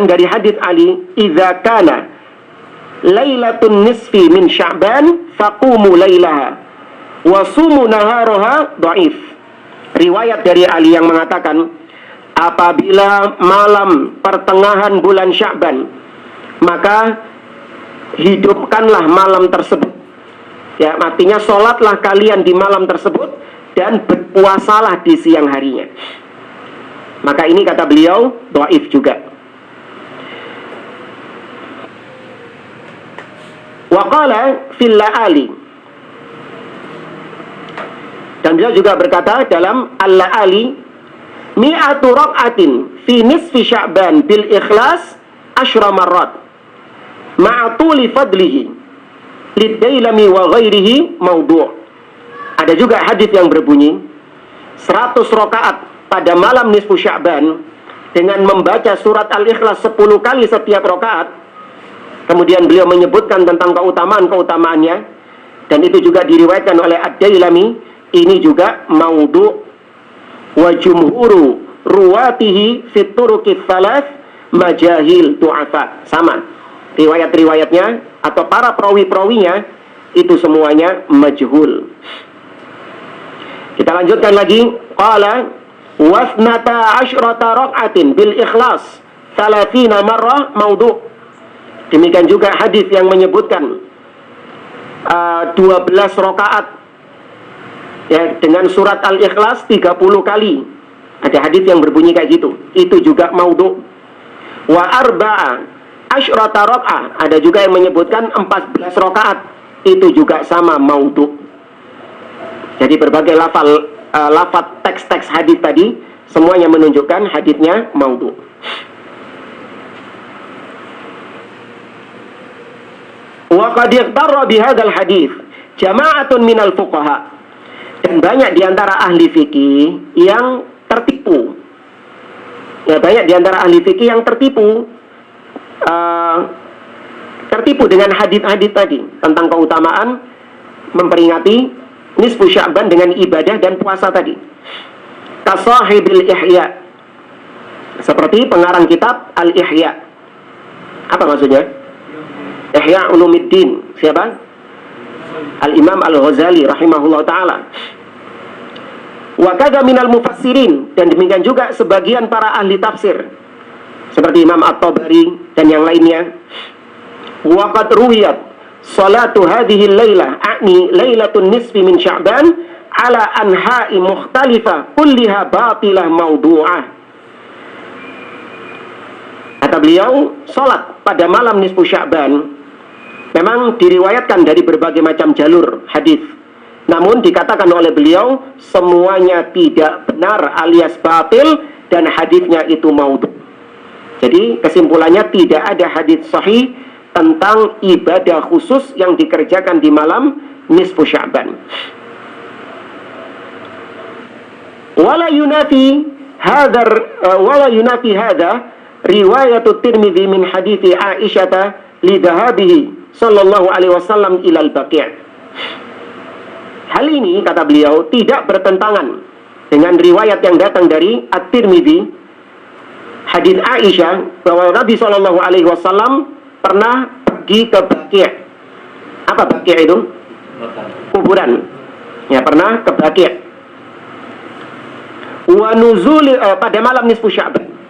dari hadits Ali, idza kana lailatun nisfi min Sya'ban faqumu lailaha wa sumu naharaha dhaif. Riwayat dari Ali yang mengatakan, apabila malam pertengahan bulan Sya'ban, maka hidupkanlah malam tersebut. Ya, artinya sholatlah kalian di malam tersebut dan berpuasalah di siang harinya. Maka ini kata beliau dhaif juga. Wa qala fil la'ali, dan beliau juga berkata dalam al-la'ali, mi'atu rak'atin fi nisfi Sya'ban bil ikhlas asyra marrat ma'atuli fadlihi liddailami wa ghairihi maudhu'. Ada juga hadis yang berbunyi 100 rakaat pada malam nisfu Sya'ban dengan membaca surat Al-Ikhlas 10 kali setiap rakaat. Kemudian beliau menyebutkan tentang keutamaan-keutamaannya, dan itu juga diriwayatkan oleh Ad-Dailami. Ini juga maudhu'. Wa jumhuru ruwatihi fit turuqits tsalath majahil du'afa. Sama. Riwayat-riwayatnya atau para perawi-perawinya itu semuanya majhul. Kita lanjutkan lagi. Qala wasnata asyrata rak'atin bil ikhlas 30 marrah maudhu'. Demikian juga hadis yang menyebutkan 12 rakaat ya dengan surat Al-Ikhlas 30 kali. Ada hadis yang berbunyi kayak gitu. Itu juga maudhu'. Wa arba'a asyrata rak'ah, ada juga yang menyebutkan 14 rakaat. Itu juga sama maudhu'. Jadi berbagai lafaz teks-teks hadis tadi semuanya menunjukkan hadisnya maudhu'. Wa qad iqtarra bihadzal hadits jama'atun minal fuqaha, dan banyak diantara ahli fikih yang tertipu. Ya, banyak diantara ahli fikih yang tertipu dengan hadits-hadits tadi tentang keutamaan memperingati nisfu Sya'ban dengan ibadah dan puasa tadi. Kasahibil Ihya, seperti pengarang kitab Al-Ihya. Apa maksudnya? Ihya Ulumuddin. Siapa? Al-Imam Al-Ghazali rahimahullah ta'ala. Wa kadza minal mufassirin, dan demikian juga sebagian para ahli tafsir seperti Imam At-Tabari dan yang lainnya. Wa qad ruwiyat salatu hadhihi al-lailah, a'ni lailatun nisfi min Sya'ban, ala anha'i mukhtalifa kulliha batilah maudhu'ah. Kata beliau, sholat pada malam nisfu Sya'ban memang diriwayatkan dari berbagai macam jalur hadis. Namun dikatakan oleh beliau semuanya tidak benar alias batil dan hadisnya itu maudhu. Jadi kesimpulannya tidak ada hadis sahih tentang ibadah khusus yang dikerjakan di malam nisfu Sya'ban. Wala yunafi hadha riwayat Tirmidzi min hadithi Aisyah li dhahabihi sallallahu alaihi wasallam ilal Baqi'. Hal ini kata beliau tidak bertentangan dengan riwayat yang datang dari At-Tirmidzi hadis Aisyah bahwa Nabi sallallahu alaihi wasallam pernah pergi ke Baqi'. Apa Baqi' itu? Kuburan. Ya, pernah ke Baqi'. Wa nuzuli pada malam nisfu Sya'ban.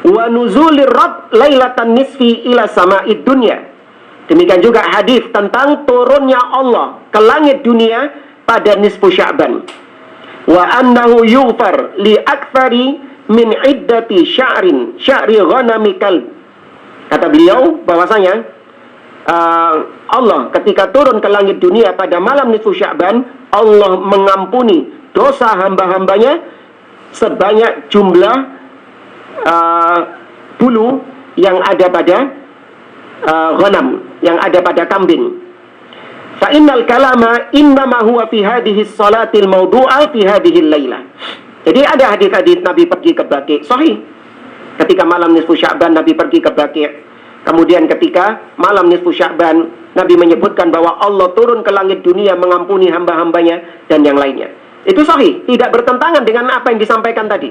Wa nuzulir Rabb lailatan nisfi ila sama'id dunya. Demikian juga hadis tentang turunnya Allah ke langit dunia pada nisfu Sya'ban. Wa annahu yughfar li aktsari min iddati sya'ri ghanami kalb. Kata beliau bahwasanya Allah ketika turun ke langit dunia pada malam nisfu Sya'ban, Allah mengampuni dosa hamba-hambanya sebanyak jumlah bulu yang ada pada ghanam, yang ada pada kambing. Fa innal kalama innama huwa fi hadhihi salatil mawdu'a fi hadhihi al-lailah. Jadi ada hadis-hadis Nabi pergi ke Baqi', sahih. Ketika malam nisfu Sya'ban Nabi pergi ke Baqi'. Kemudian ketika malam nisfu Sya'ban Nabi menyebutkan bahwa Allah turun ke langit dunia mengampuni hamba-hambanya dan yang lainnya. Itu sahih, tidak bertentangan dengan apa yang disampaikan tadi.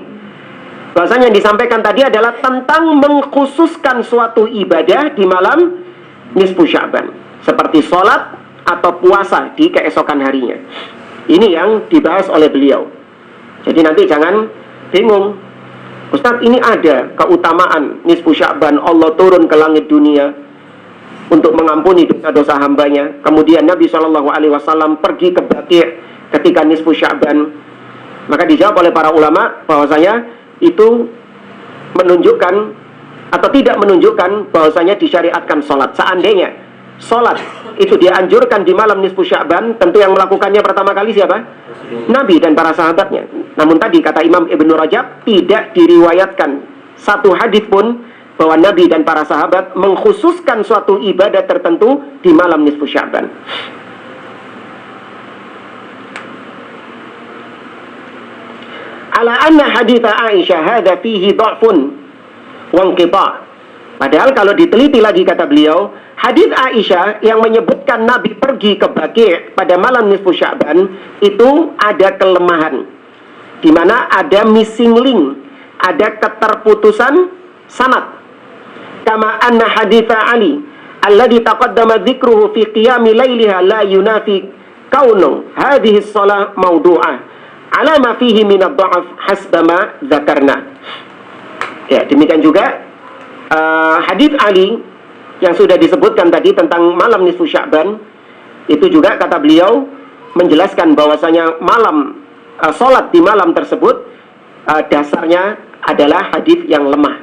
Bahasanya yang disampaikan tadi adalah tentang mengkhususkan suatu ibadah di malam nisfu Sya'ban, seperti sholat atau puasa di keesokan harinya. Ini yang dibahas oleh beliau. Jadi nanti jangan bingung, Ustaz, ini ada keutamaan nisfu Sya'ban, Allah turun ke langit dunia untuk mengampuni dosa-dosa hambanya. Kemudian Nabi SAW pergi ke Baqi' ketika nisfu Sya'ban. Maka dijawab oleh para ulama bahwasanya itu menunjukkan atau tidak menunjukkan bahwasanya disyariatkan sholat. Seandainya sholat itu dianjurkan di malam nisfu Sya'ban, tentu yang melakukannya pertama kali siapa? Nabi dan para sahabatnya. Namun tadi kata Imam Ibnu Rajab, tidak diriwayatkan satu hadis pun bahwa Nabi dan para sahabat mengkhususkan suatu ibadah tertentu di malam nisfu Sya'ban. Ala anna haditha Aisyah hadha fihi dha'fun wa inqita'. Padahal kalau diteliti lagi kata beliau, hadis Aisyah yang menyebutkan Nabi pergi ke Baqi' pada malam nisfu Sya'ban itu ada kelemahan, di mana ada missing link, ada keterputusan sanad. Kama anna haditha Ali alladhi taqaddama dzikruhu fi qiyami lailiha la yunafi kaunu hadhihi shalah mawdu'ah ala ma fihi min ad-dha'f hasbama dzakarna. Ya, demikian juga hadis Ali yang sudah disebutkan tadi tentang malam nisfu Sya'ban itu juga kata beliau menjelaskan bahwasanya malam salat di malam tersebut dasarnya adalah hadis yang lemah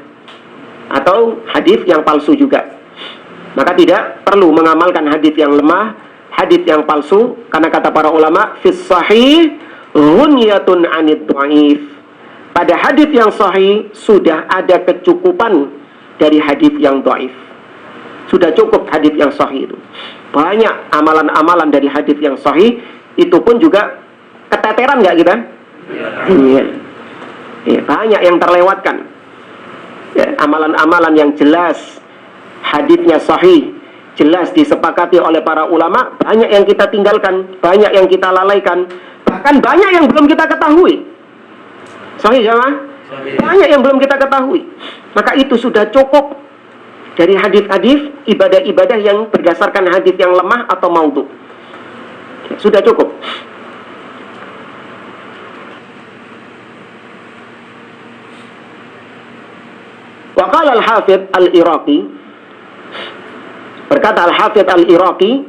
atau hadis yang palsu juga. Maka tidak perlu mengamalkan hadis yang lemah, hadis yang palsu, karena kata para ulama fis sahih ghunyatun 'anid dhaif. Pada hadis yang sahih sudah ada kecukupan dari hadis yang dhaif. Sudah cukup hadis yang sahih itu. Banyak amalan-amalan dari hadis yang sahih itu pun juga keteteran nggak kita? Iya. Ya, banyak yang terlewatkan. Ya, amalan-amalan yang jelas hadisnya sahih, jelas disepakati oleh para ulama, banyak yang kita tinggalkan, banyak yang kita lalaikan, bahkan banyak yang belum kita ketahui. Sahih jemaah? Banyak yang belum kita ketahui. Maka itu sudah cukup dari hadis-hadis ibadah-ibadah yang berdasarkan hadis yang lemah atau maudhu. Ya, sudah cukup. Wa qala al-Hafidz al-Iraqi, berkata al-Hafidz al-Iraqi,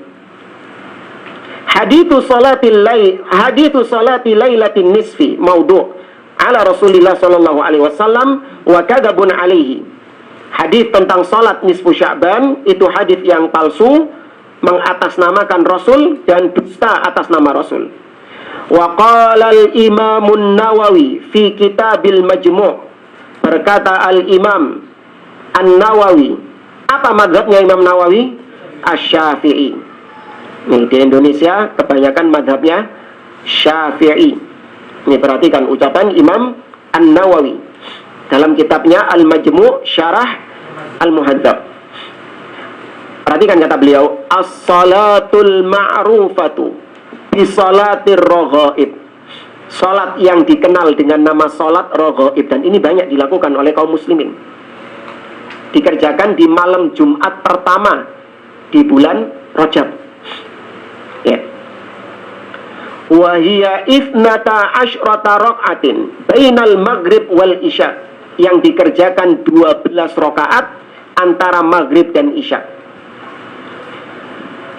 hadithu salati lailatin nisfi maudhu' ala Rasulillah sallallahu alaihi wasallam wa kadabun alaihi. hadis tentang salat nisfu Sya'ban itu hadis yang palsu, mengatasnamakan Rasul dan dusta atas nama Rasul. Wa qala al-Imam An-Nawawi fi Kitabil Majmu', berkata al-Imam An-Nawawi, apa mazhabnya Imam Nawawi? Asy-Syafi'i. Nih, di Indonesia kebanyakan mazhabnya Syafi'i. Ini perhatikan ucapan Imam An-Nawawi dalam kitabnya Al-Majmu' Syarah Al-Muhadzab. Perhatikan kata beliau, as-salatul ma'rufatu bi salatir raghaib. Salat yang dikenal dengan nama salat raghaib, dan ini banyak dilakukan oleh kaum muslimin. Dikerjakan di malam Jumat pertama di bulan Rajab. Ya. Wa hiya ithnata asyrata raka'atin bainal maghrib wal isya, yang dikerjakan 12 rakaat antara maghrib dan isya.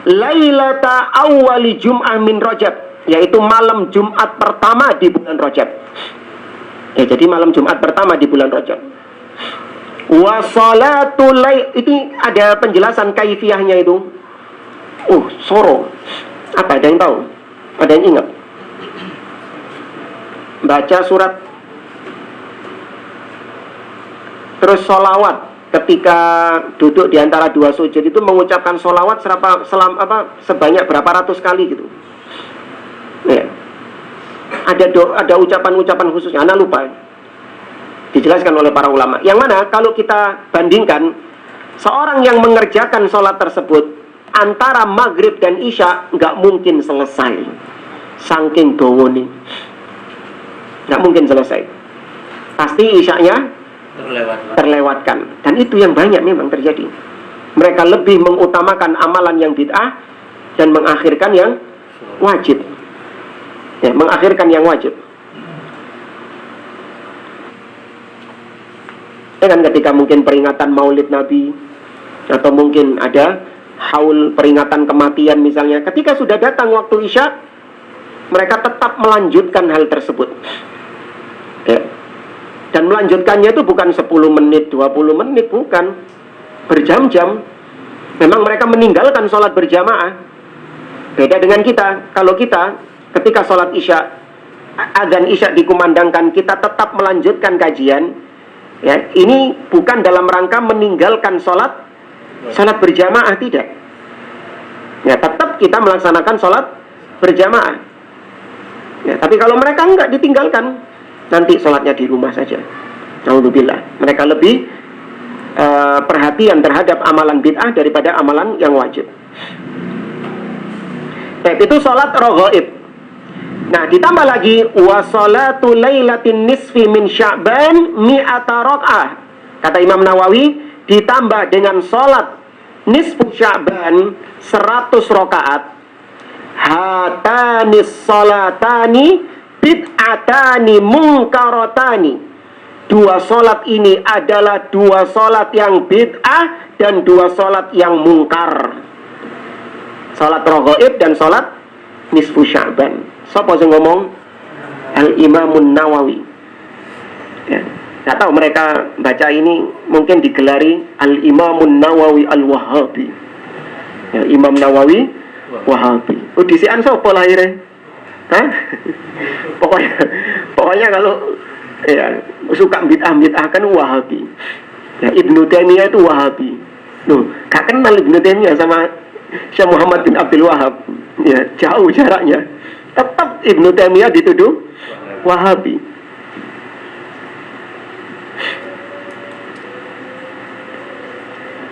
Lailata awwali Jum'ah min Rajab, yaitu malam Jumat pertama di bulan Rajab. Ya, jadi malam Jumat pertama di bulan Rajab. Wa salatul lail, ini ada penjelasan kaifiyahnya itu. Soro. Apa, ada yang tahu? Ada yang ingat? Baca surat, terus sholawat ketika duduk di antara dua sujud itu mengucapkan sholawat sebanyak berapa ratus kali gitu. Ya. Ada ucapan-ucapan khususnya, Anda lupa. Dijelaskan oleh para ulama. Yang mana kalau kita bandingkan, seorang yang mengerjakan sholat tersebut antara maghrib dan isya nggak mungkin selesai, saking dawone, nggak mungkin selesai. Pasti isyanya terlewatkan. Dan itu yang banyak memang terjadi. Mereka lebih mengutamakan amalan yang bid'ah dan mengakhirkan yang wajib. Ya, mengakhirkan yang wajib. Kan ketika mungkin peringatan Maulid Nabi, atau mungkin ada haul peringatan kematian misalnya, ketika sudah datang waktu isya, mereka tetap melanjutkan hal tersebut. Ya. Dan melanjutkannya itu bukan 10 menit, 20 menit, bukan. Berjam-jam. Memang mereka meninggalkan sholat berjamaah. Beda dengan kita. Kalau kita, ketika sholat isya, adzan isya dikumandangkan, kita tetap melanjutkan kajian. Ya, ini bukan dalam rangka meninggalkan sholat berjamaah, tidak. Ya, tetap kita melaksanakan sholat berjamaah. Ya, tapi kalau mereka enggak ditinggalkan, nanti sholatnya di rumah saja. Alhamdulillah. Mereka lebih perhatian terhadap amalan bid'ah daripada amalan yang wajib. Itu sholat raghaib. Nah, ditambah lagi wa salatu lailatin nisfi min Sya'ban mi'ata raka'ah. Kata Imam Nawawi, ditambah dengan salat nisfu Sya'ban 100 rakaat. Hatanis salatani bid'atani munkaratani. Dua salat ini adalah dua salat yang bid'ah dan dua salat yang mungkar. Salat raghaib dan salat nisfu Sya'ban. Siapa yang ngomong? Al-Imamun Nawawi. Ya. Nggak tahu mereka baca ini mungkin digelari Al-Imamun Nawawi Al-Wahabi. Ya, Imam Nawawi Wahabi. Disian siapa lahirnya? Hah? Pokoknya kalau ya, suka bid'ah kan Wahabi. Ya, Ibnu Taimiyah itu Wahabi. Loh, gak kenal Ibnu Taimiyah sama Syekh Muhammad bin Abdul Wahab. Ya, jauh jaraknya. Tetap Ibnu Taimiyah dituduh Wahabi.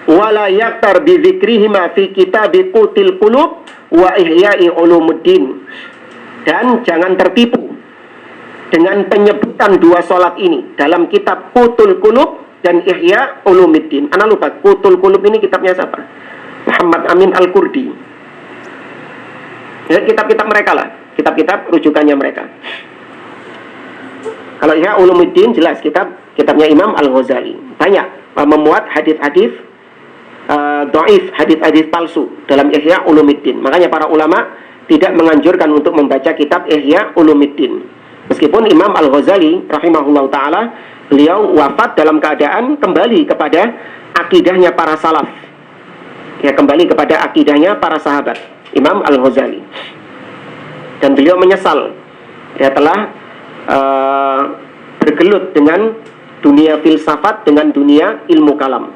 Wala yaktar bi dzikrihima fi kitab Qutil Qulub wa Ihya'i Ulumuddin. Dan jangan tertipu dengan penyebutan dua salat ini dalam kitab Qutul Qulub dan Ihya' Ulumuddin. Ana lupa, Qutul Qulub ini kitabnya siapa? Muhammad Amin Al-Qurdi. Ya, kitab-kitab mereka lah. Kitab-kitab rujukannya mereka. Kalau Ihya Ulumuddin jelas kitabnya Imam Al-Ghazali. Banyak memuat hadis-hadis dhaif, hadis-hadis palsu dalam Ihya Ulumuddin. Makanya para ulama tidak menganjurkan untuk membaca kitab Ihya Ulumuddin. Meskipun Imam Al-Ghazali rahimahullah taala Beliau wafat dalam keadaan kembali kepada akidahnya para salaf. Ya, kembali kepada akidahnya para sahabat, Imam Al-Ghazali. Dan beliau menyesal ya telah bergelut dengan dunia filsafat, dengan dunia ilmu kalam.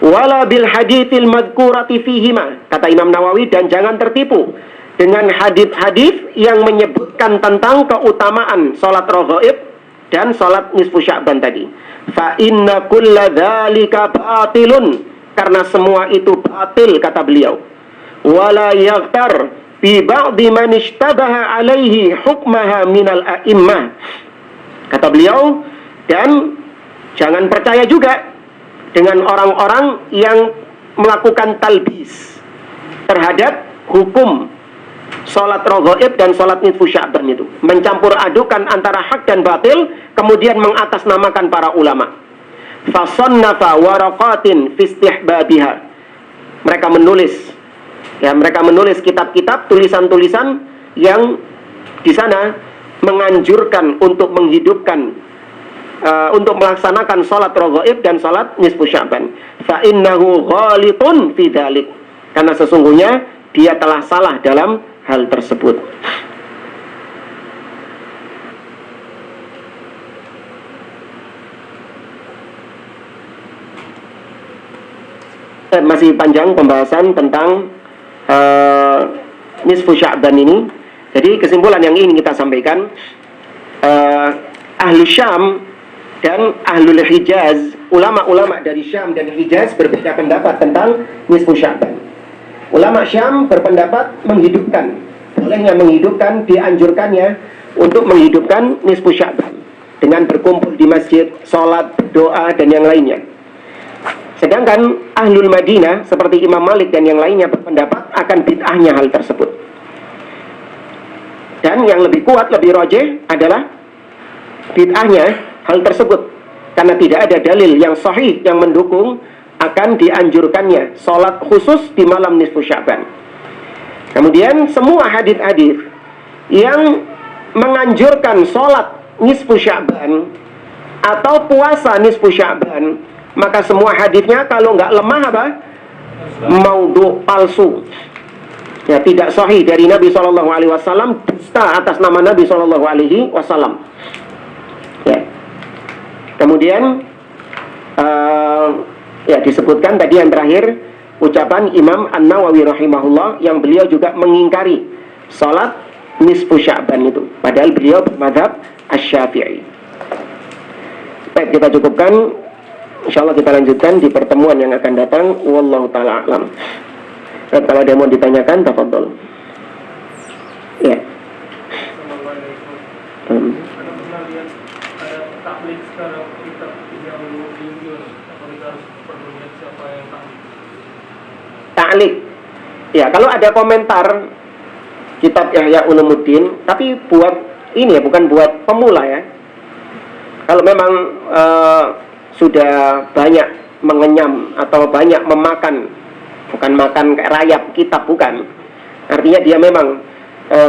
Wala bil haditsil madhkurati fihima, kata Imam Nawawi, dan jangan tertipu dengan hadis-hadis yang menyebutkan tentang keutamaan salat raghaib dan salat nisfu Sya'ban tadi. Fa inna kulla dzalika batilun, karena semua itu batil, kata beliau. Wala yaghtar bi ba'di man ishtabaha alaihi hukmaha minal a'immah, kata beliau, dan jangan percaya juga dengan orang-orang yang melakukan talbis terhadap hukum sholat raghaib dan sholat nisfu Sya'ban itu, mencampur adukan antara hak dan batil, kemudian mengatasnamakan para ulama. Fasannafa waraqatin fi istihbabiha, mereka menulis kitab-kitab, tulisan-tulisan yang di sana menganjurkan untuk menghidupkan untuk melaksanakan sholat raghaib dan sholat nisfu Sya'ban. Fa innahu ghalitun fi dzalik, karena sesungguhnya dia telah salah dalam hal tersebut. Masih panjang pembahasan tentang nisfu Sya'ban ini. Jadi kesimpulan yang ingin kita sampaikan, Ahlu Syam dan Ahlul Hijaz, ulama-ulama dari Syam dan Hijaz berbeda pendapat tentang nisfu Sya'ban. Ulama Syam berpendapat menghidupkan, bolehnya menghidupkan, dianjurkannya untuk menghidupkan nisfu Sya'ban dengan berkumpul di masjid, sholat, berdoa, dan yang lainnya. Sedangkan Ahlul Madinah seperti Imam Malik dan yang lainnya berpendapat akan bid'ahnya hal tersebut. Dan yang lebih kuat, lebih rajih adalah bid'ahnya hal tersebut, karena tidak ada dalil yang sahih yang mendukung akan dianjurkannya sholat khusus di malam nisfu Sya'ban. Kemudian semua hadis-hadis yang menganjurkan sholat nisfu Sya'ban atau puasa nisfu Sya'ban, maka semua hadisnya kalau nggak lemah apa? Maudhu', palsu. Ya, tidak sahih dari Nabi SAW, dusta atas nama Nabi SAW. Ya. Kemudian ya disebutkan tadi yang terakhir ucapan Imam An-Nawawi rahimahullah, yang beliau juga mengingkari salat nisfu Sya'ban itu, padahal beliau bermadzhab Asy-Syafi'i. Baik, kita cukupkan. Insyaallah kita lanjutkan di pertemuan yang akan datang. Wallahu taala a'lam. Dan kalau ada yang mau ditanyakan, tafadhol. Ya. Ta'liq. Ya, kalau ada komentar kitab Ihya Ulumuddin, tapi buat ini ya, bukan buat pemula ya. Kalau memang sudah banyak mengenyam atau banyak memakan, bukan makan kayak rayap kitab, bukan. Artinya dia memang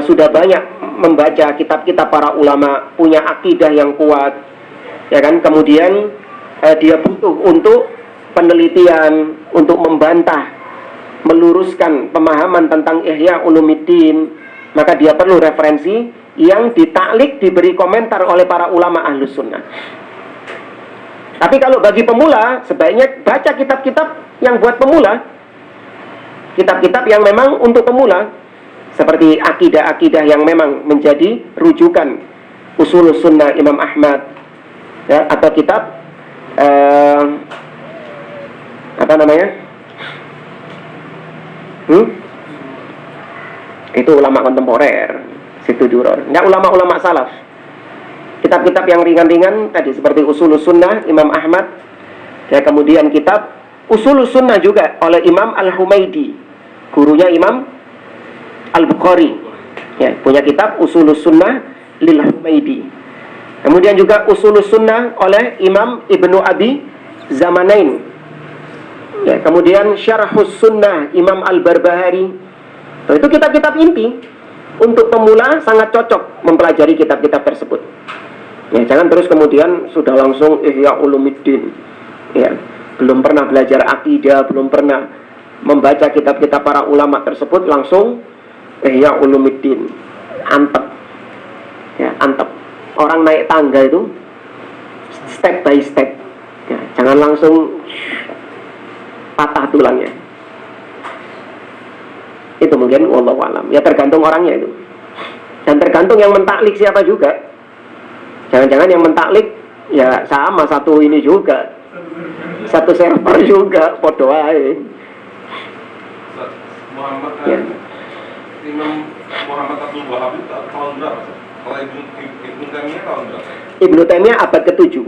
sudah banyak membaca kitab-kitab para ulama, punya akidah yang kuat, ya kan. Kemudian dia butuh untuk penelitian, untuk membantah, meluruskan pemahaman tentang Ihya Ulumuddin, maka dia perlu referensi yang ditaklik, diberi komentar oleh para ulama Ahlus Sunnah. Tapi kalau bagi pemula, sebaiknya baca kitab-kitab yang buat pemula, kitab-kitab yang memang untuk pemula, seperti akidah-akidah yang memang menjadi rujukan Ushulus Sunnah Imam Ahmad, ya, atau kitab apa namanya? Itu ulama kontemporer, situ duror. Enggak ulama-ulama salaf. Kitab-kitab yang ringan-ringan tadi seperti Ushulus Sunnah Imam Ahmad, ya, kemudian kitab Ushulus Sunnah juga oleh Imam Al-Humaidi, gurunya Imam Al-Bukhari, ya, punya kitab Ushulus Sunnah lil Humaidi. Kemudian juga Ushulus Sunnah oleh Imam Ibnu Abi Zamanain, ya, kemudian Syarhus Sunnah Imam Al-Barbahari. Itu kitab-kitab inti untuk pemula, sangat cocok mempelajari kitab-kitab tersebut. Ya, jangan terus kemudian sudah langsung Ihya Ulumuddin. Ya, belum pernah belajar akidah, belum pernah membaca kitab-kitab para ulama tersebut langsung Ihya Ulumuddin. Antep. Ya, antep. Orang naik tangga itu step by step. Ya, jangan langsung patah tulangnya. Itu mungkin wallahu alam. Ya tergantung orangnya itu. Dan tergantung yang mentaklik siapa juga. Jangan-jangan yang mentaklik ya sama satu ini juga, satu server juga, podo ae. Muhammad Ya. Imam Muhammad Abdul Wahab itu tahun berapa? Kalau Ibnu Taimiyah tahun berapa? Ibnu Taimiyah abad ke-7.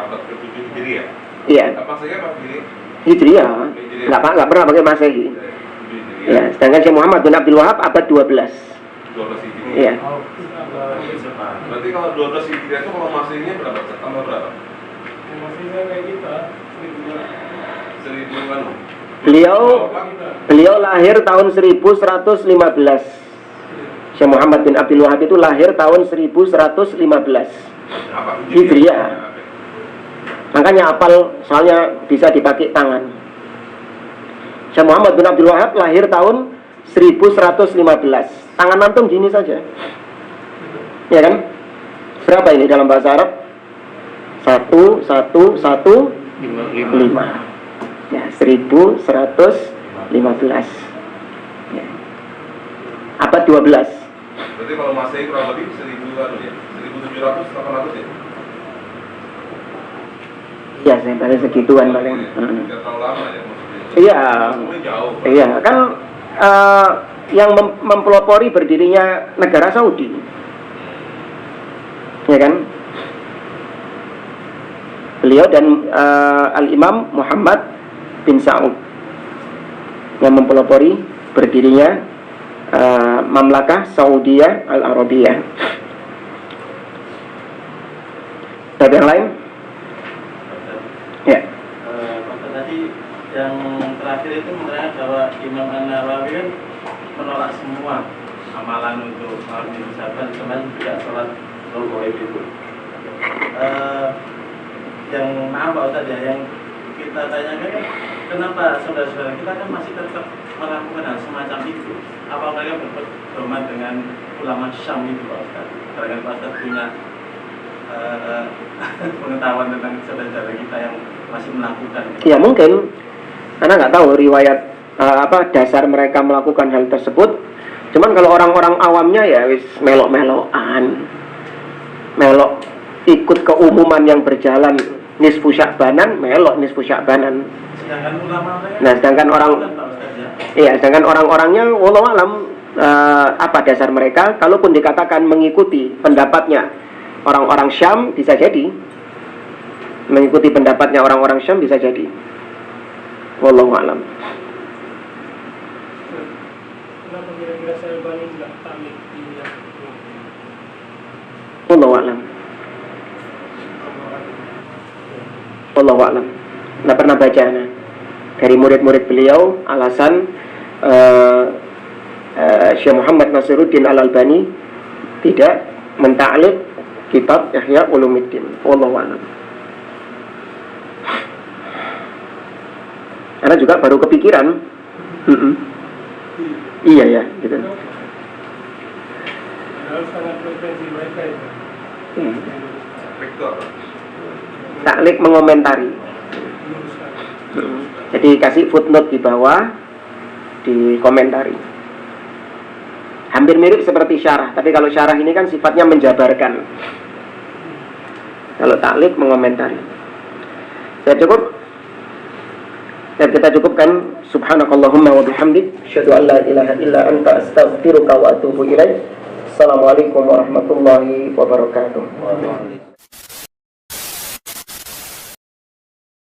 Abad ke-7 Hijriah. Iya. Apa saja Pak Hijriah? Hijriah. Enggak pernah pakai Masehi. Ya, sedangkan Syekh Muhammad bin Abdul Wahab abad 12. 12 Hijriah. Iya. Berarti kalau 12 Hijriah itu kalau Masehinya berapa? Tambah berapa? Masehinya kayak kita 1000 anu. Beliau lahir tahun 1115. Syekh Muhammad bin Abdul Wahab itu lahir tahun 1115 Apa Hijriah. Makanya apal, soalnya bisa dipakai tangan. Syekh Muhammad bin Abdul Wahab lahir tahun 1115. Tangan antum gini saja. Ya kan? Berapa ini dalam bahasa Arab? 1, 1, 1, 5. Ya, 1115. Ya. Abad 12. Berarti kalau Masehi kurang lebih 1700, 800 ya? Ya, saya paling segituan paling. Tidak terlalu lama ya maksudnya. Iya. Semuanya jauh. Iya, kan yang mempelopori berdirinya negara Saudi. Ya kan? Beliau dan Al-Imam Muhammad bin Saud yang mempelopori berdirinya Mamlakah Saudiyah Al-Arabiyah. Ada yang lain? Ya. tadi yang terakhir itu menerangkan bahwa Imam An-Nawawi kan menolak semua amalan untuk melakukan sahabat, teman tidak sholat goib itu. Yang maaf Pak Ustadz ya, yang kita tanyakan kan kenapa saudara-saudara kita kan masih tetap melakukan hal semacam itu? Apa mereka berpedoman dengan ulama Syam itu Pak Ustadz? Karena Pak Ustadz punya pengetahuan tentang saudara-saudara kita yang masih melakukan. Ya mungkin, karena nggak tahu riwayat dasar mereka melakukan hal tersebut. Cuman kalau orang-orang awamnya ya wis melok-melokan, melok ikut keumuman yang berjalan nisfu Sya'banan, melok nisfu Sya'banan. Sedangkan ulama mereka, Nah, sedangkan orang, iya, sedangkan orang-orangnya, wallahu alam, apa dasar mereka? Kalaupun dikatakan mengikuti pendapatnya orang-orang Syam, bisa jadi mengikuti pendapatnya orang-orang Syam, bisa jadi. Wallahu alam. kenapa kira-kira saya balik nggak tarik ini? Wallahu alam. Wallahu alam. Nggak pernah baca dari murid-murid beliau alasan Syekh Muhammad Nasiruddin Al-Albani tidak mentaklid kitab Ihya Ulumuddin. Wallahu a'lam. Karena juga baru kepikiran. Iya ya, gitu. Sangat frekuensi mereka itu. Rektor. Taklid mengomentari. Jadi kasih footnote di bawah, di komentari. Hampir mirip seperti syarah, tapi kalau syarah ini kan sifatnya menjabarkan. Kalau taklid mengomentari. Sudah cukup? Dan kita cukupkan. Subhanakallahumma wa bihamdik, asyhadu an la ilaha illa anta, astaghfiruka wa atubu ilaik. Assalamualaikum warahmatullahi wabarakatuh.